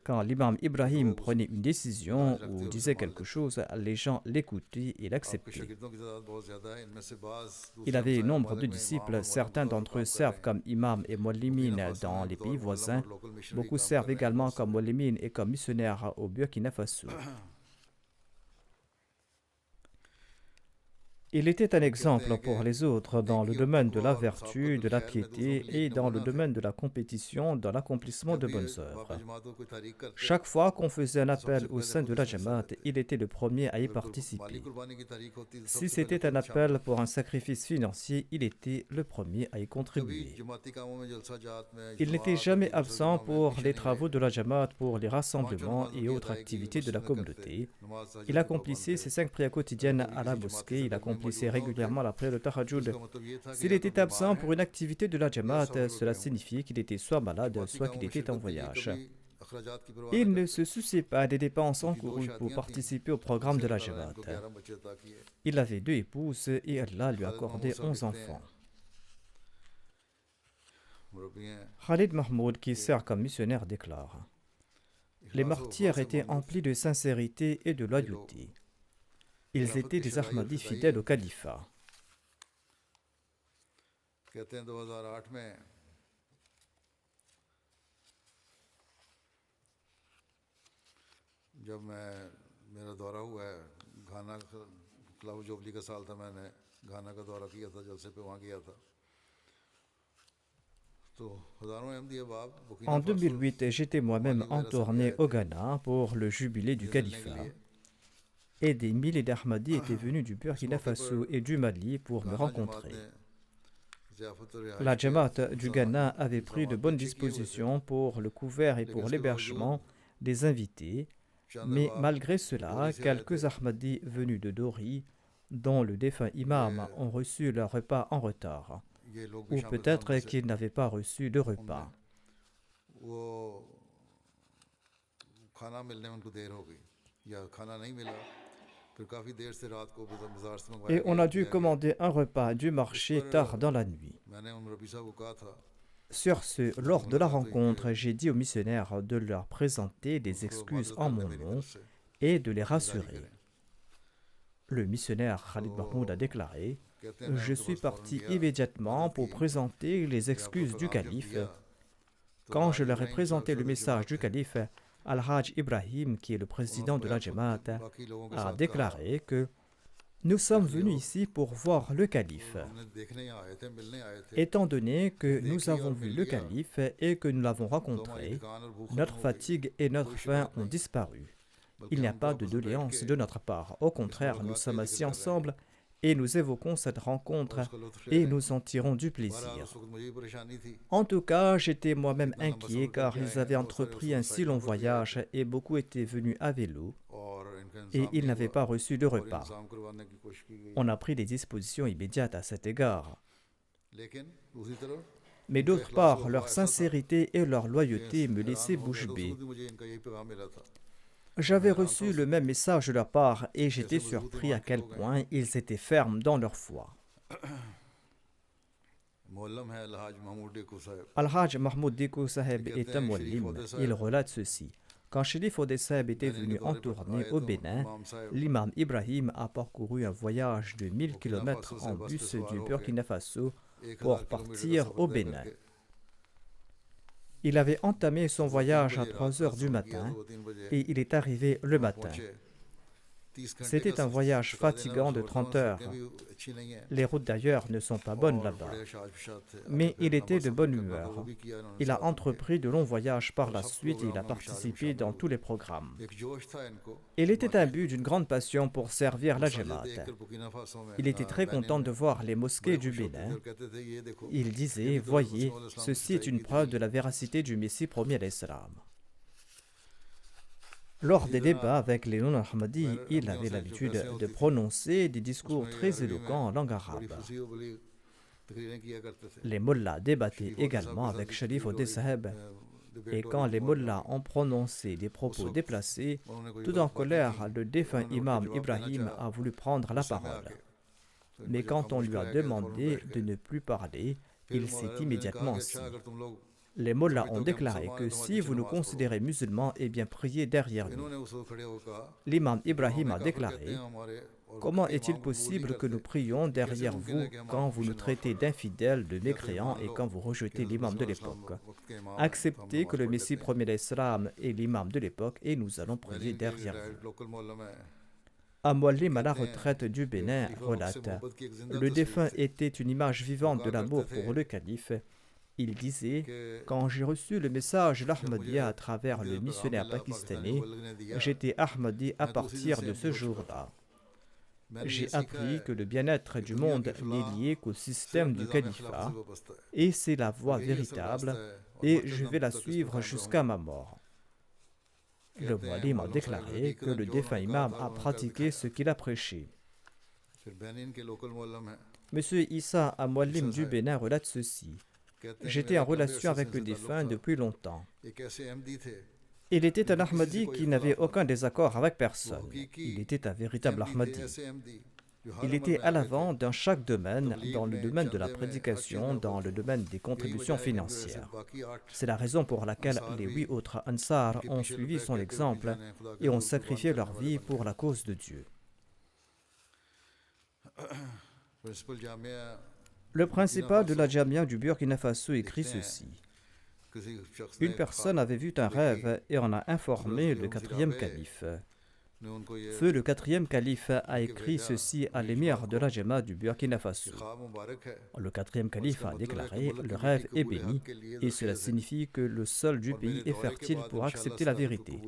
Quand l'imam Ibrahim prenait une décision ou disait quelque chose, les gens l'écoutaient et l'acceptaient. Il avait nombre de disciples, certains d'entre eux servent comme imam et muallimin dans les pays voisins. Beaucoup servent également comme muallimin et comme missionnaires au Burkina Faso. Il était un exemple pour les autres dans le domaine de la vertu, de la piété et dans le domaine de la compétition dans l'accomplissement de bonnes œuvres. Chaque fois qu'on faisait un appel au sein de la Jamaat, il était le premier à y participer. Si c'était un appel pour un sacrifice financier, il était le premier à y contribuer. Il n'était jamais absent pour les travaux de la Jamaat, pour les rassemblements et autres activités de la communauté. Il accomplissait ses 5 prières quotidiennes à la mosquée, il accomplissait régulièrement la prière de Tahajjud. S'il était absent pour une activité de la Jamaat, cela signifiait qu'il était soit malade, soit qu'il était en voyage. Il ne se souciait pas des dépenses encourues pour participer au programme de la Jamaat. Il avait 2 épouses et Allah lui accordait 11 enfants. Khalid Mahmoud, qui sert comme missionnaire, déclare: les martyrs étaient emplis de sincérité et de loyauté. Ils étaient des Ahmadis fidèles au califat. En 2008, j'étais moi-même en tournée au Ghana pour le jubilé du califat. Et des milliers d'Ahmadis étaient venus du Burkina Faso et du Mali pour me rencontrer. La Jamaat du Ghana avait pris de bonnes dispositions pour le couvert et pour l'hébergement des invités, mais malgré cela, quelques Ahmadis venus de Dori, dont le défunt imam, ont reçu leur repas en retard, ou peut-être qu'ils n'avaient pas reçu de repas. Et on a dû commander un repas du marché tard dans la nuit. Sur ce, lors de la rencontre, j'ai dit aux missionnaires de leur présenter des excuses en mon nom et de les rassurer. Le missionnaire Khalid Mahmoud a déclaré: je suis parti immédiatement pour présenter les excuses du calife. Quand je leur ai présenté le message du calife, Al-Hajj Ibrahim, qui est le président de la Jamaat, a déclaré que nous sommes venus ici pour voir le calife. Étant donné que nous avons vu le calife et que nous l'avons rencontré, notre fatigue et notre faim ont disparu. Il n'y a pas de doléance de notre part. Au contraire, nous sommes assis ensemble et nous évoquons cette rencontre et nous en tirons du plaisir. En tout cas, j'étais moi-même inquiet car ils avaient entrepris un si long voyage et beaucoup étaient venus à vélo et ils n'avaient pas reçu de repas. On a pris des dispositions immédiates à cet égard. Mais d'autre part, leur sincérité et leur loyauté me laissaient bouche bée. J'avais reçu le même message de leur part et j'étais surpris à quel point ils étaient fermes dans leur foi. Al-Hajj Mahmoud Diko Saheb est un muallim. Il relate ceci. Quand Sherif Odeh Saheb était venu en tournée au Bénin, l'imam Ibrahim a parcouru un voyage de 1000 km en bus du Burkina Faso pour partir au Bénin. Il avait entamé son voyage à 3 heures du matin et il est arrivé le matin. C'était un voyage fatigant de 30 heures. Les routes d'ailleurs ne sont pas bonnes là-bas. Mais il était de bonne humeur. Il a entrepris de longs voyages par la suite et il a participé dans tous les programmes. Il était imbu d'une grande passion pour servir la Jamaat. Il était très content de voir les mosquées du Bénin. Il disait: voyez, ceci est une preuve de la véracité du Messie promis à l'Islam. Lors des débats avec les non-Ahmadis, il avait l'habitude de prononcer des discours très éloquents en langue arabe. Les mollahs débattaient également avec Sharif Odeh Saheb, et quand les mollahs ont prononcé des propos déplacés, tout en colère, le défunt imam Ibrahim a voulu prendre la parole. Mais quand on lui a demandé de ne plus parler, il s'est immédiatement assis. Les mollahs ont déclaré que si vous nous considérez musulmans, eh bien priez derrière nous. L'imam Ibrahim a déclaré: comment est-il possible que nous prions derrière vous quand vous nous traitez d'infidèles, de mécréants et quand vous rejetez l'imam de l'époque? Acceptez que le Messie premier l'Islam est l'imam de l'époque et nous allons prier derrière vous. Un muallim à la retraite du Bénin relate: le défunt était une image vivante de l'amour pour le calife. Il disait: quand j'ai reçu le message de l'Ahmadiyya à travers le missionnaire pakistanais, j'étais Ahmadi à partir de ce jour-là. J'ai appris que le bien-être du monde n'est lié qu'au système du califat, et c'est la voie véritable, et je vais la suivre jusqu'à ma mort. Le muallim a déclaré que le défunt imam a pratiqué ce qu'il a prêché. Monsieur Issa, un muallim du Bénin, relate ceci: j'étais en relation avec le défunt depuis longtemps. Il était un Ahmadi qui n'avait aucun désaccord avec personne. Il était un véritable Ahmadi. Il était à l'avant dans chaque domaine, dans le domaine de la prédication, dans le domaine des contributions financières. C'est la raison pour laquelle les 8 autres Ansar ont suivi son exemple et ont sacrifié leur vie pour la cause de Dieu. Le principal de la Jamia du Burkina Faso écrit ceci: une personne avait vu un rêve et en a informé le 4e calife. Feu le 4e calife a écrit ceci à l'émir de la Jamia du Burkina Faso. Le 4e calife a déclaré: le rêve est béni, et cela signifie que le sol du pays est fertile pour accepter la vérité.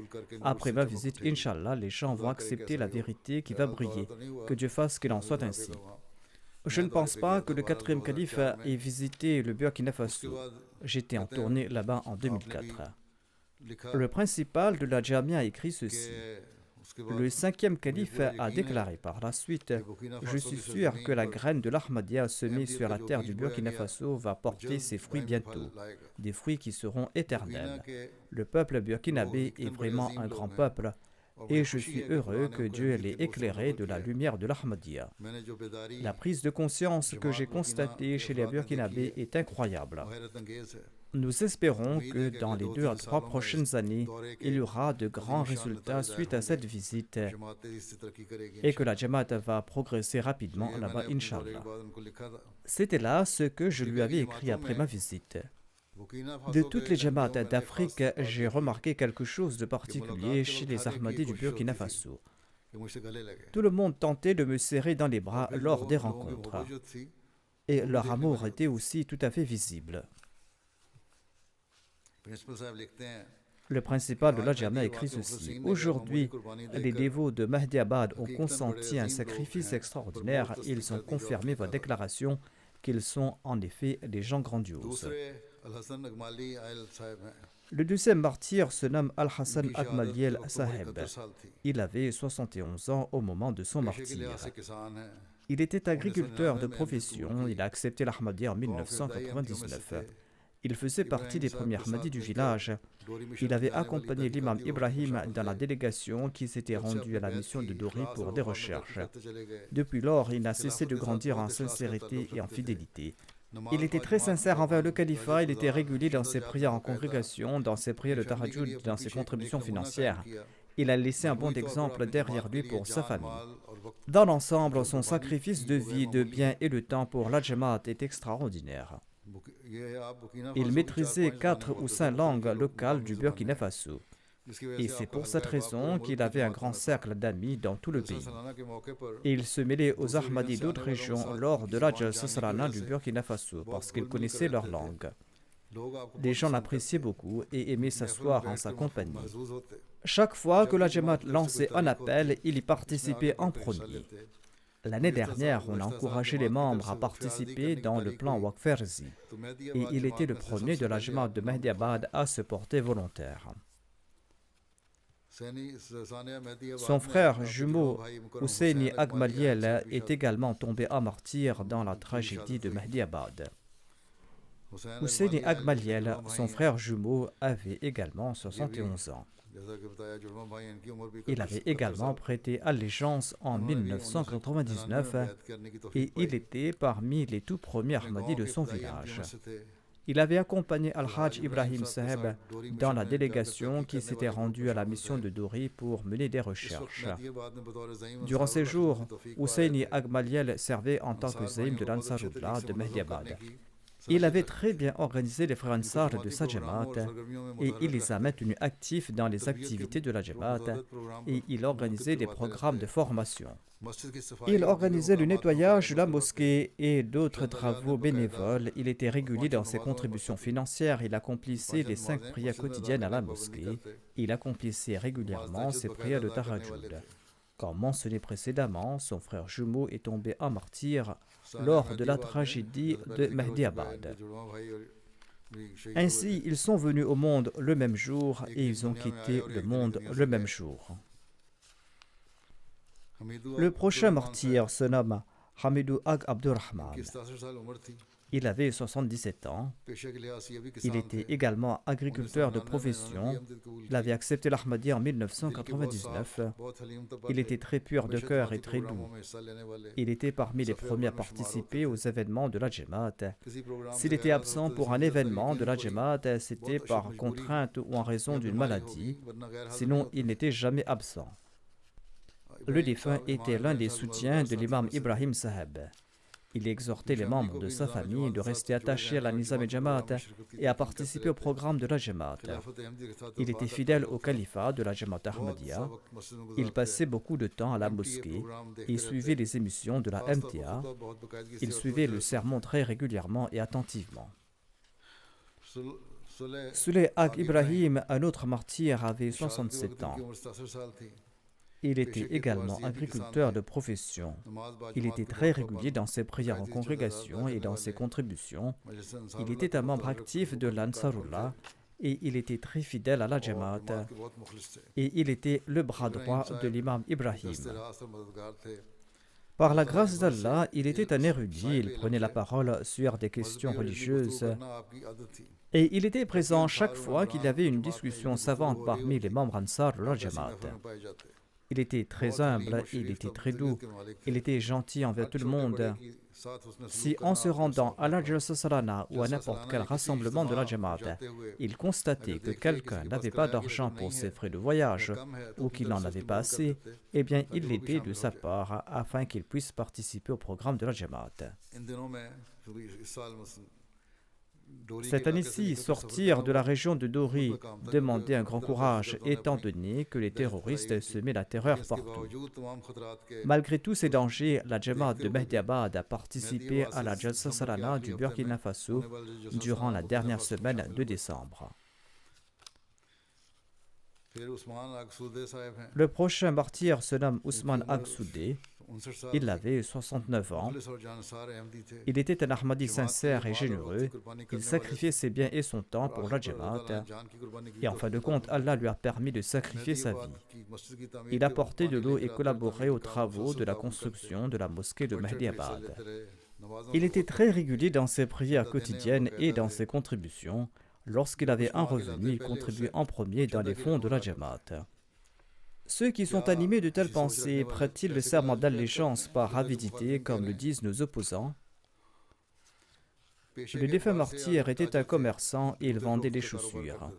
Après ma visite, Inch'Allah, les gens vont accepter la vérité qui va briller. Que Dieu fasse qu'il en soit ainsi. Je ne pense pas que le 4e calife ait visité le Burkina Faso. J'étais en tournée là-bas en 2004. Le principal de la Jamia a écrit ceci. Le 5e calife a déclaré par la suite: je suis sûr que la graine de l'Ahmadiyya semée sur la terre du Burkina Faso va porter ses fruits bientôt, des fruits qui seront éternels. Le peuple burkinabé est vraiment un grand peuple, et je suis heureux que Dieu l'ait éclairé de la lumière de l'Ahmadiyya. La prise de conscience que j'ai constatée chez les Burkinabés est incroyable. Nous espérons que dans les 2 à 3 prochaines années, il y aura de grands résultats suite à cette visite et que la Jamaat va progresser rapidement là-bas, Inch'Allah. C'était là ce que je lui avais écrit après ma visite. De toutes les Jamaats d'Afrique, j'ai remarqué quelque chose de particulier chez les Ahmadis du Burkina Faso. Tout le monde tentait de me serrer dans les bras lors des rencontres. Et leur amour était aussi tout à fait visible. Le principal de la Jamia écrit ceci. Aujourd'hui, les dévots de Mahdi Abad ont consenti un sacrifice extraordinaire et ils ont confirmé votre déclaration qu'ils sont en effet des gens grandioses. Le 2e martyr se nomme Al-Hassan Akmaliel Saheb. Il avait 71 ans au moment de son martyre. Il était agriculteur de profession. Il a accepté l'Ahmadiyya en 1999. Il faisait partie des premiers Ahmadis du village. Il avait accompagné l'imam Ibrahim dans la délégation qui s'était rendue à la mission de Dori pour des recherches. Depuis lors, il n'a cessé de grandir en sincérité et en fidélité. Il était très sincère envers le califat, il était régulier dans ses prières en congrégation, dans ses prières de tahajjud, dans ses contributions financières. Il a laissé un bon exemple derrière lui pour sa famille. Dans l'ensemble, son sacrifice de vie, de biens et de temps pour la Jamaat est extraordinaire. Il maîtrisait 4 ou 5 langues locales du Burkina Faso. Et c'est pour cette raison qu'il avait un grand cercle d'amis dans tout le pays. Et il se mêlait aux Ahmadis d'autres régions lors de la Jalsa Salana du Burkina Faso parce qu'il connaissait leur langue. Les gens l'appréciaient beaucoup et aimaient s'asseoir en sa compagnie. Chaque fois que la Jamaat lançait un appel, il y participait en premier. L'année dernière, on a encouragé les membres à participer dans le plan Waqf-e-Rzi et il était le premier de la Jamaat de Mahdi Abad à se porter volontaire. Son frère jumeau Husseini Agmaliel est également tombé à martyr dans la tragédie de Mehdiabad. Husseini Agmaliel, son frère jumeau, avait également 71 ans. Il avait également prêté allégeance en 1999 et il était parmi les tout premiers Ahmadis de son village. Il avait accompagné Al-Hajj Ibrahim Saheb dans la délégation qui s'était rendue à la mission de Dori pour mener des recherches. Durant ces jours, Husseini Agmaliel servait en tant que zaïm de l'Ansarullah de Mehdiabad. Il avait très bien organisé les frères Ansar de sa Jamaat et il les a maintenus actifs dans les activités de la Jamaat et il organisait des programmes de formation. Il organisait le nettoyage de la mosquée et d'autres travaux bénévoles. Il était régulier dans ses contributions financières. Il accomplissait les 5 prières quotidiennes à la mosquée. Il accomplissait régulièrement ses prières de Tahajjud. Comme mentionné précédemment, son frère jumeau est tombé en martyr lors de la tragédie de Mehdiabad. Ainsi, ils sont venus au monde le même jour et ils ont quitté le monde le même jour. Le prochain martyr se nomme Hamidou Ag Abdurrahman. Il avait 77 ans. Il était également agriculteur de profession. Il avait accepté l'Ahmadiyya en 1999. Il était très pur de cœur et très doux. Il était parmi les premiers à participer aux événements de la Jamaat. S'il était absent pour un événement de la Jamaat, c'était par contrainte ou en raison d'une maladie. Sinon, il n'était jamais absent. Le défunt était l'un des soutiens de l'imam Ibrahim Saheb. Il exhortait les membres de sa famille de rester attachés à la Nizam Jamaat et à participer au programme de la Jamaat. Il était fidèle au califat de la Jamaat Ahmadiyya. Il passait beaucoup de temps à la mosquée et suivait les émissions de la MTA. Il suivait le sermon très régulièrement et attentivement. Suley Ag Ibrahim, un autre martyr, avait 67 ans. Il était également agriculteur de profession. Il était très régulier dans ses prières en congrégation et dans ses contributions. Il était un membre actif de l'Ansarullah et il était très fidèle à la Jamaat. Et il était le bras droit de l'imam Ibrahim. Par la grâce d'Allah, il était un érudit. Il prenait la parole sur des questions religieuses. Et il était présent chaque fois qu'il y avait une discussion savante parmi les membres Ansar de la Jamaat. Il était très humble, il était très doux, il était gentil envers tout le monde. Si en se rendant à la Jalsa Salana ou à n'importe quel rassemblement de la Jamaat, il constatait que quelqu'un n'avait pas d'argent pour ses frais de voyage ou qu'il n'en avait pas assez, eh bien il l'aidait de sa part afin qu'il puisse participer au programme de la Jamaat. Cette année-ci, sortir de la région de Dori demandait un grand courage, étant donné que les terroristes semaient la terreur partout. Malgré tous ces dangers, la Jamaat de Mehdiabad a participé à la Jalsa Salana du Burkina Faso durant la dernière semaine de décembre. Le prochain martyr se nomme Ousmane Ag Soudé. Il avait 69 ans. Il était un Ahmadi sincère et généreux. Il sacrifiait ses biens et son temps pour la Jamaat. Et en fin de compte, Allah lui a permis de sacrifier sa vie. Il apportait de l'eau et collaborait aux travaux de la construction de la mosquée de Mehdiabad. Il était très régulier dans ses prières quotidiennes et dans ses contributions. Lorsqu'il avait un revenu, il contribuait en premier dans les fonds de la Jamaat. Ceux qui sont animés de telles pensées prêtent-ils le serment d'allégeance par avidité, comme le disent nos opposants? Le défunt martyr était un commerçant et il vendait des chaussures.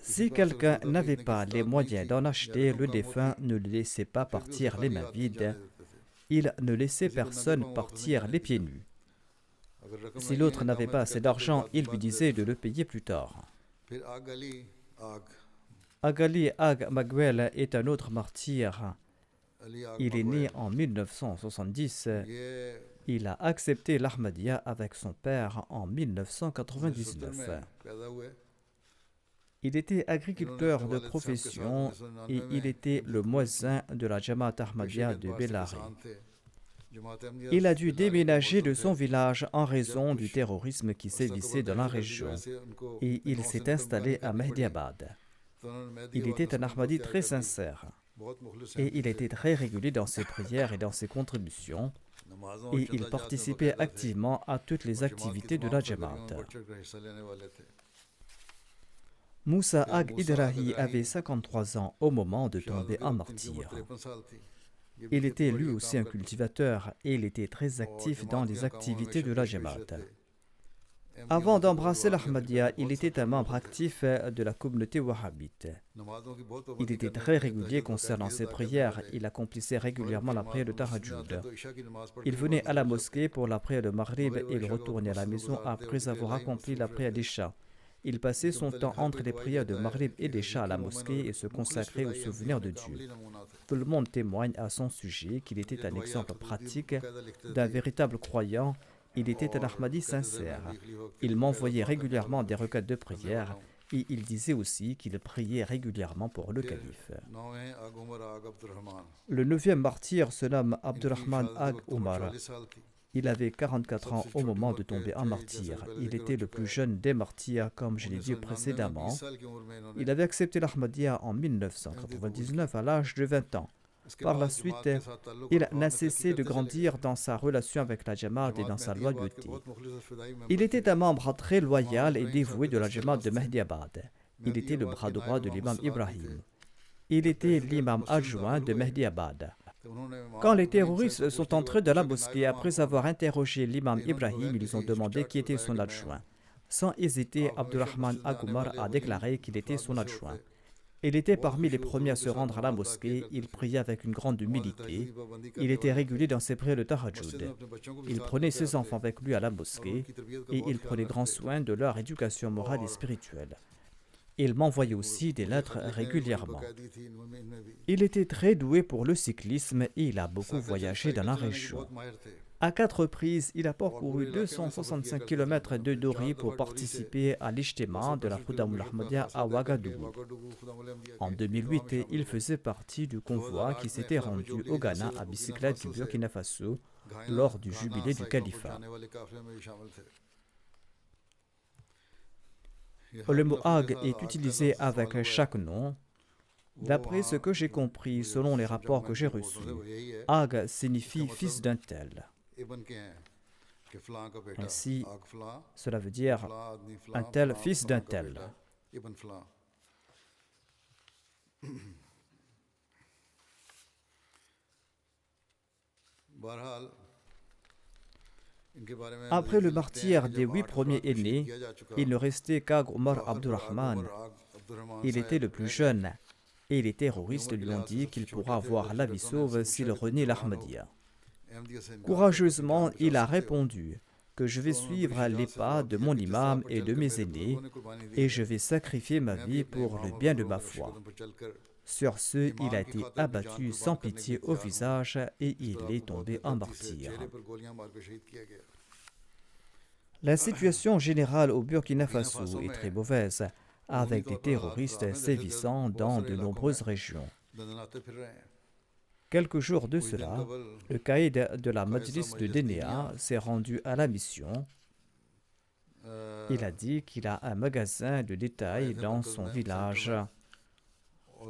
Si quelqu'un n'avait pas les moyens d'en acheter, le défunt ne le laissait pas partir les mains vides. Il ne laissait personne partir les pieds nus. Si l'autre n'avait pas assez d'argent, il lui disait de le payer plus tard. Agali Ag Magwel est un autre martyr. Il est né en 1970. Il a accepté l'Ahmadiyya avec son père en 1999. Il était agriculteur de profession et il était le muezzin de la Jamaat Ahmadiyya de Bellari. Il a dû déménager de son village en raison du terrorisme qui sévissait dans la région et il s'est installé à Mehdiabad. Il était un Ahmadi très sincère et il était très régulier dans ses prières et dans ses contributions et il participait activement à toutes les activités de la Jamaat. Moussa Ag Idrahi avait 53 ans au moment de tomber en martyr. Il était lui aussi un cultivateur et il était très actif dans les activités de la Jamaat. Avant d'embrasser l'Ahmadiyya, il était un membre actif de la communauté wahhabite. Il était très régulier concernant ses prières. Il accomplissait régulièrement la prière de Tahajjud. Il venait à la mosquée pour la prière de Maghrib et il retournait à la maison après avoir accompli la prière d'Isha. Il passait son temps entre les prières de Maghrib et d'Isha à la mosquée et se consacrait au souvenir de Dieu. Tout le monde témoigne à son sujet qu'il était un exemple pratique d'un véritable croyant. Il était un Ahmadi sincère. Il m'envoyait régulièrement des requêtes de prière et il disait aussi qu'il priait régulièrement pour le calife. Le 9e martyr se nomme Abdurrahman Ag Umar. Il avait 44 ans au moment de tomber en martyr. Il était le plus jeune des martyrs, comme je l'ai dit précédemment. Il avait accepté l'Ahmadiyya en 1999 à l'âge de 20 ans. Par la suite, il n'a cessé de grandir dans sa relation avec la Jamaat et dans sa loyauté. Il était un membre très loyal et dévoué de la Jamaat de Mehdiabad. Il était le bras droit de l'imam Ibrahim. Il était l'imam adjoint de Mehdiabad. Quand les terroristes sont entrés dans la mosquée, après avoir interrogé l'imam Ibrahim, ils ont demandé qui était son adjoint. Sans hésiter, Abdurrahman Ag Umar a déclaré qu'il était son adjoint. Il était parmi les premiers à se rendre à la mosquée, il priait avec une grande humilité, il était régulier dans ses prières de Tahajjud. Il prenait ses enfants avec lui à la mosquée et il prenait grand soin de leur éducation morale et spirituelle. Il m'envoyait aussi des lettres régulièrement. Il était très doué pour le cyclisme et il a beaucoup voyagé dans la région. À 4 reprises, il a parcouru 265 km de Dori pour participer à l'Ijtima de la Khudamul Ahmadiyya à Ouagadougou. En 2008, il faisait partie du convoi qui s'était rendu au Ghana à bicyclette du Burkina Faso lors du jubilé du califat. Le mot Ag est utilisé avec chaque nom. D'après ce que j'ai compris, selon les rapports que j'ai reçus, Ag signifie fils d'un tel. Ainsi, cela veut dire un tel fils d'un tel. Après le martyre des 8 premiers aînés, il ne restait qu'Ag Umar Abdurrahman. Il était le plus jeune et les terroristes lui ont dit qu'il pourra avoir la vie sauve s'il renie l'Ahmadiyya. Courageusement, il a répondu que je vais suivre les pas de mon imam et de mes aînés et je vais sacrifier ma vie pour le bien de ma foi. Sur ce, il a été abattu sans pitié au visage et il est tombé en martyr. La situation générale au Burkina Faso est très mauvaise, avec des terroristes sévissant dans de nombreuses régions. Quelques jours de cela, le caïd de la Majlis de Dénéa s'est rendu à la mission. Il a dit qu'il a un magasin de détail dans son village.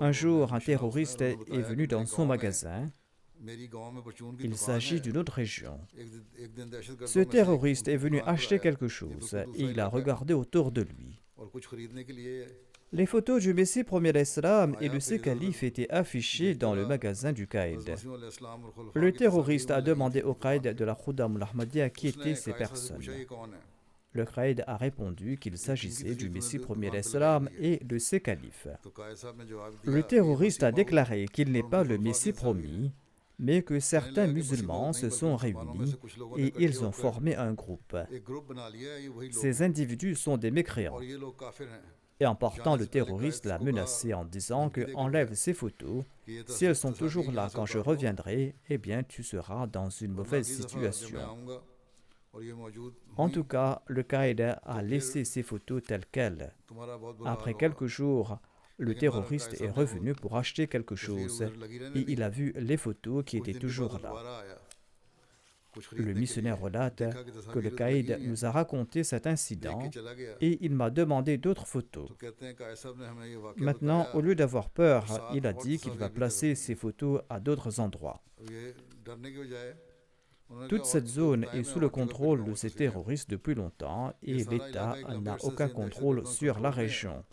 Un jour, un terroriste est venu dans son magasin. Il s'agit d'une autre région. Ce terroriste est venu acheter quelque chose et il a regardé autour de lui. Les photos du Messie premier l'Islam et de ses califes étaient affichées dans le magasin du caïd. Le terroriste a demandé au caïd de la Khudamul Ahmadiyya qui étaient ces personnes. Le caïd a répondu qu'il s'agissait du Messie premier l'Islam et de ses califes. Le terroriste a déclaré qu'il n'est pas le Messie promis, mais que certains musulmans se sont réunis et ils ont formé un groupe. Ces individus sont des mécréants. Et en partant, le terroriste l'a menacé en disant que enlève ces photos. Si elles sont toujours là quand je reviendrai, eh bien tu seras dans une mauvaise situation. En tout cas, le caïd a laissé ces photos telles quelles. Après quelques jours, le terroriste est revenu pour acheter quelque chose et il a vu les photos qui étaient toujours là. Le missionnaire relate que le caïd nous a raconté cet incident et il m'a demandé d'autres photos. Maintenant, au lieu d'avoir peur, il a dit qu'il va placer ces photos à d'autres endroits. Toute cette zone est sous le contrôle de ces terroristes depuis longtemps et l'État n'a aucun contrôle sur la région.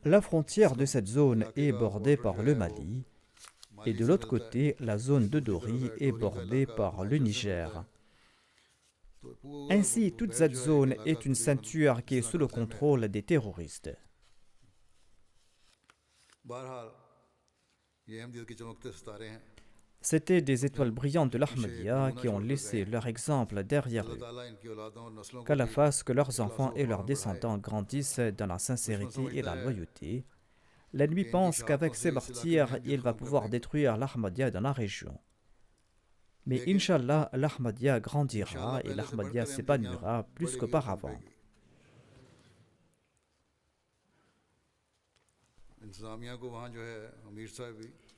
La frontière de cette zone est bordée par le Mali et de l'autre côté, la zone de Dori est bordée par le Niger. Ainsi, toute cette zone est une ceinture qui est sous le contrôle des terroristes. C'étaient des étoiles brillantes de l'Ahmadiyya qui ont laissé leur exemple derrière eux. Qu'Allah fasse que leurs enfants et leurs descendants grandissent dans la sincérité et la loyauté. L'ennemi pense qu'avec ces martyrs, il va pouvoir détruire l'Ahmadiyya dans la région. Mais Inch'Allah, l'Ahmadiyya grandira et l'Ahmadiyya s'épanouira plus qu'auparavant.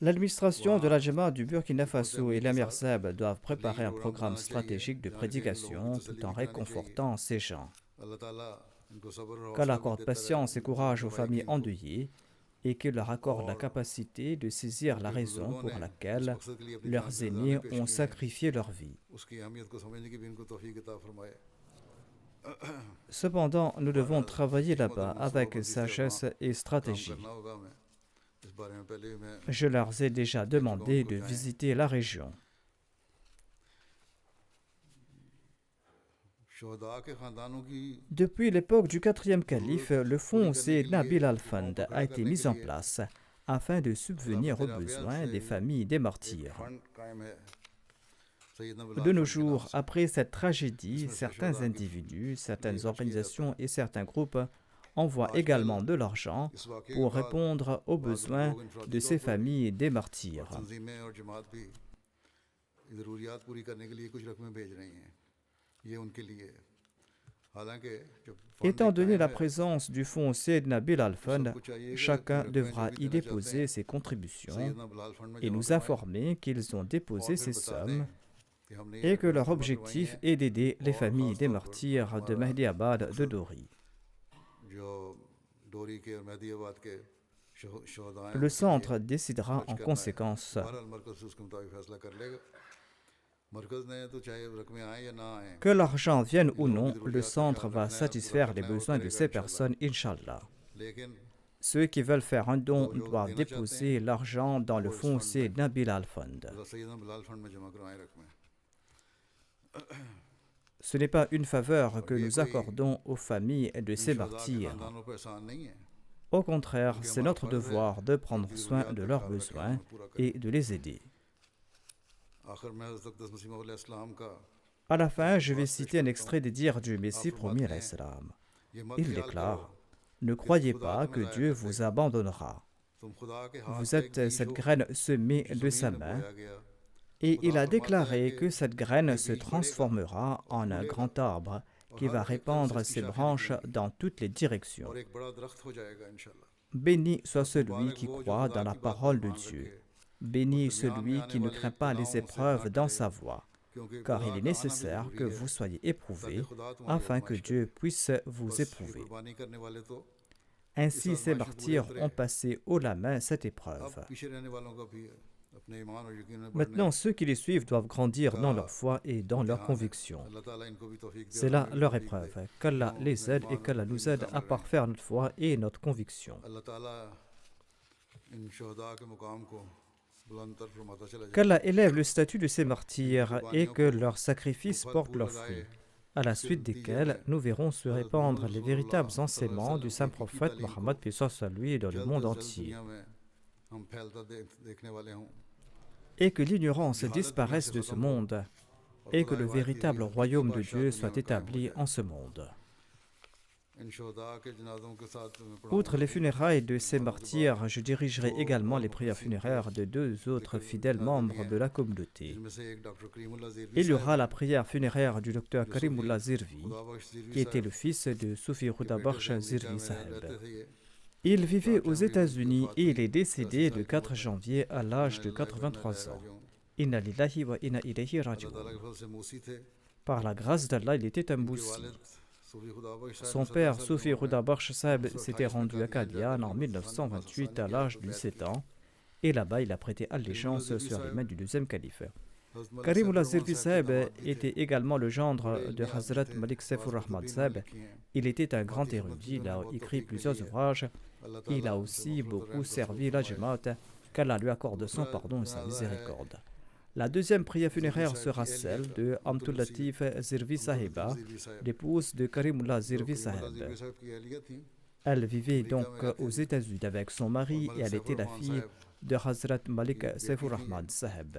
L'administration de la Jamaat du Burkina Faso et l'Amir Seb doivent préparer un programme stratégique de prédication tout en réconfortant ces gens. Qu'Allah accorde patience et courage aux familles endeuillées et qu'il leur accorde la capacité de saisir la raison pour laquelle leurs aînés ont sacrifié leur vie. Cependant, nous devons travailler là-bas avec sagesse et stratégie. Je leur ai déjà demandé de visiter la région. Depuis l'époque du quatrième calife, le fonds Seyd Nabil al-Fund a été mis en place afin de subvenir aux besoins des familles des martyrs. De nos jours, après cette tragédie, certains individus, certaines organisations et certains groupes envoient également de l'argent pour répondre aux besoins de ces familles des martyrs. Étant donné la présence du fonds Seyd Nabil al-Fund, chacun devra y déposer ses contributions et nous informer qu'ils ont déposé ces sommes et que leur objectif est d'aider les familles des martyrs de Mehdi Abad de Dori. Le centre décidera en conséquence. Que l'argent vienne ou non, le centre va satisfaire les besoins de ces personnes, Inch'Allah. Ceux qui veulent faire un don doivent déposer l'argent dans le fonds Seyd Nabil al-Fund. Ce n'est pas une faveur que nous accordons aux familles de ces martyrs. Au contraire, c'est notre devoir de prendre soin de leurs besoins et de les aider. À la fin, je vais citer un extrait des dires du Messie promis à l'Islam. Il déclare « Ne croyez pas que Dieu vous abandonnera. Vous êtes cette graine semée de sa main. » Et il a déclaré que cette graine se transformera en un grand arbre qui va répandre ses branches dans toutes les directions. Béni soit celui qui croit dans la parole de Dieu. Béni celui qui ne craint pas les épreuves dans sa voie, car il est nécessaire que vous soyez éprouvés afin que Dieu puisse vous éprouver. Ainsi, ces martyrs ont passé haut la main cette épreuve. Maintenant, ceux qui les suivent doivent grandir dans leur foi et dans leurs convictions. C'est là leur épreuve. Qu'Allah les aide et qu'Allah nous aide à parfaire notre foi et notre conviction. Qu'Allah élève le statut de ces martyrs et que leurs sacrifices portent leurs fruits, à la suite desquels nous verrons se répandre les véritables enseignements du saint prophète Mohammed paix soit lui dans le monde entier, et que l'ignorance disparaisse de ce monde et que le véritable royaume de Dieu soit établi en ce monde. Outre les funérailles de ces martyrs, je dirigerai également les prières funéraires de deux autres fidèles membres de la communauté. Il y aura la prière funéraire du docteur Karimullah Zirvi, qui était le fils de Soufi Rudabakhsh Zirvi Saheb. Il vivait aux États-Unis et il est décédé le 4 janvier à l'âge de 83 ans. Inna lillahi wa inna ilayhi raji'un. Par la grâce d'Allah, il était un moussi. Son père, Soufi Huda Bakhsh Saheb, s'était rendu à Qadian en 1928 à l'âge de 7 ans et là-bas il a prêté allégeance sur les mains du deuxième calife. Karimullah Zirvi Saheb était également le gendre de Hazrat Malik Saifur Rahman Saheb. Il était un grand érudit, il a écrit plusieurs ouvrages. Il a aussi beaucoup servi la Jamaat, qu'Allah lui accorde son pardon et sa miséricorde. La deuxième prière funéraire sera celle de Amtul Latif Zirvi Sahiba, l'épouse de Karimullah Zirvi Saheb. Elle vivait donc aux États-Unis avec son mari et elle était la fille de Hazrat Malik Saifur Rahman Saheb.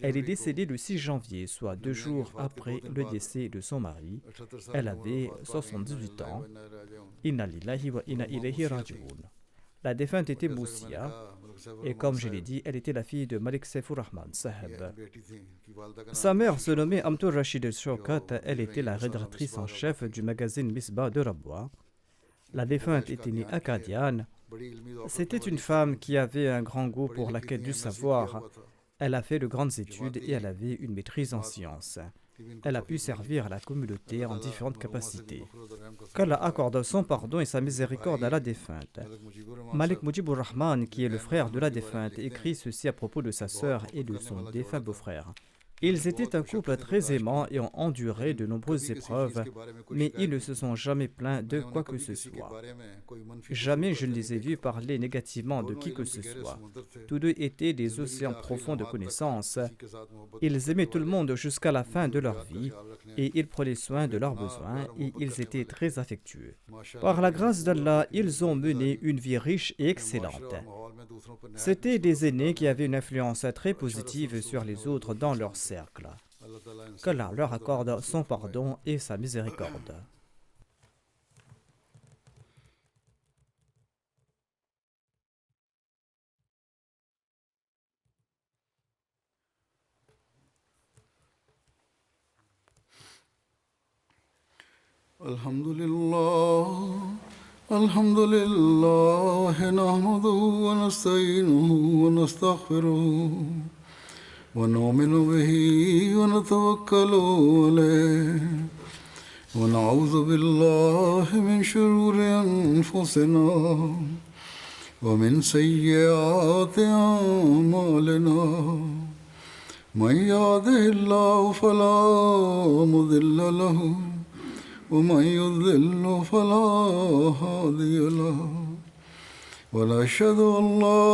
Elle est décédée le 6 janvier, soit 2 jours après le décès de son mari. Elle avait 78 ans. Inna lillahi wa inna ilayhi raji'un. La défunte était Moussia, et comme je l'ai dit, elle était la fille de Malik Saifur Rahman Saheb. Sa mère se nommait Amtul Rashid Shaukat, elle était la rédactrice en chef du magazine Misbah de Rabwa. La défunte était née à Qadian. C'était une femme qui avait un grand goût pour la quête du savoir. Elle a fait de grandes études et elle avait une maîtrise en sciences. Elle a pu servir à la communauté en différentes capacités. Qu'Allah accorde son pardon et sa miséricorde à la défunte. Malik Mujibur Rahman, qui est le frère de la défunte, écrit ceci à propos de sa sœur et de son défunt beau-frère. Ils étaient un couple très aimant et ont enduré de nombreuses épreuves, mais ils ne se sont jamais plaints de quoi que ce soit. Jamais je ne les ai vus parler négativement de qui que ce soit. Tous deux étaient des océans profonds de connaissances. Ils aimaient tout le monde jusqu'à la fin de leur vie et ils prenaient soin de leurs besoins et ils étaient très affectueux. Par la grâce d'Allah, ils ont mené une vie riche et excellente. C'étaient des aînés qui avaient une influence très positive sur les autres dans leur cercle. Qu'Allah leur accorde son pardon et sa miséricorde. الحمد لله نحمده ونستعينه ونستغفره ونؤمن به ونتوكل عليه ونعوذ بالله من شرور أنفسنا ومن سيئات أعمالنا من يهده الله فلا مضل له ومن يضلل فلا هادي له ونشهد أن لا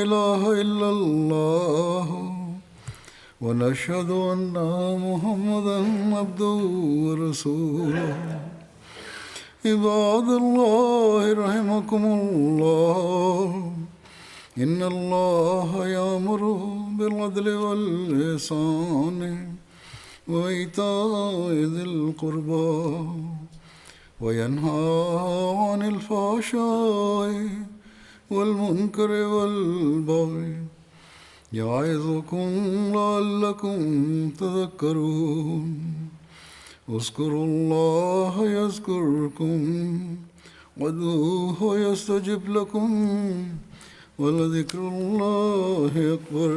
إله إلا الله ونشهد أن محمدا عبده ورسوله عباد الله رحمكم الله إن الله يأمر بالعدل والإحسان وإيتاء ذي القربى وينهى عن الفحشاء والمنكر والبغي يعظكم لعلكم تذكرون اذكروا الله يذكركم وادعوه يستجب لكم ولذكر الله أكبر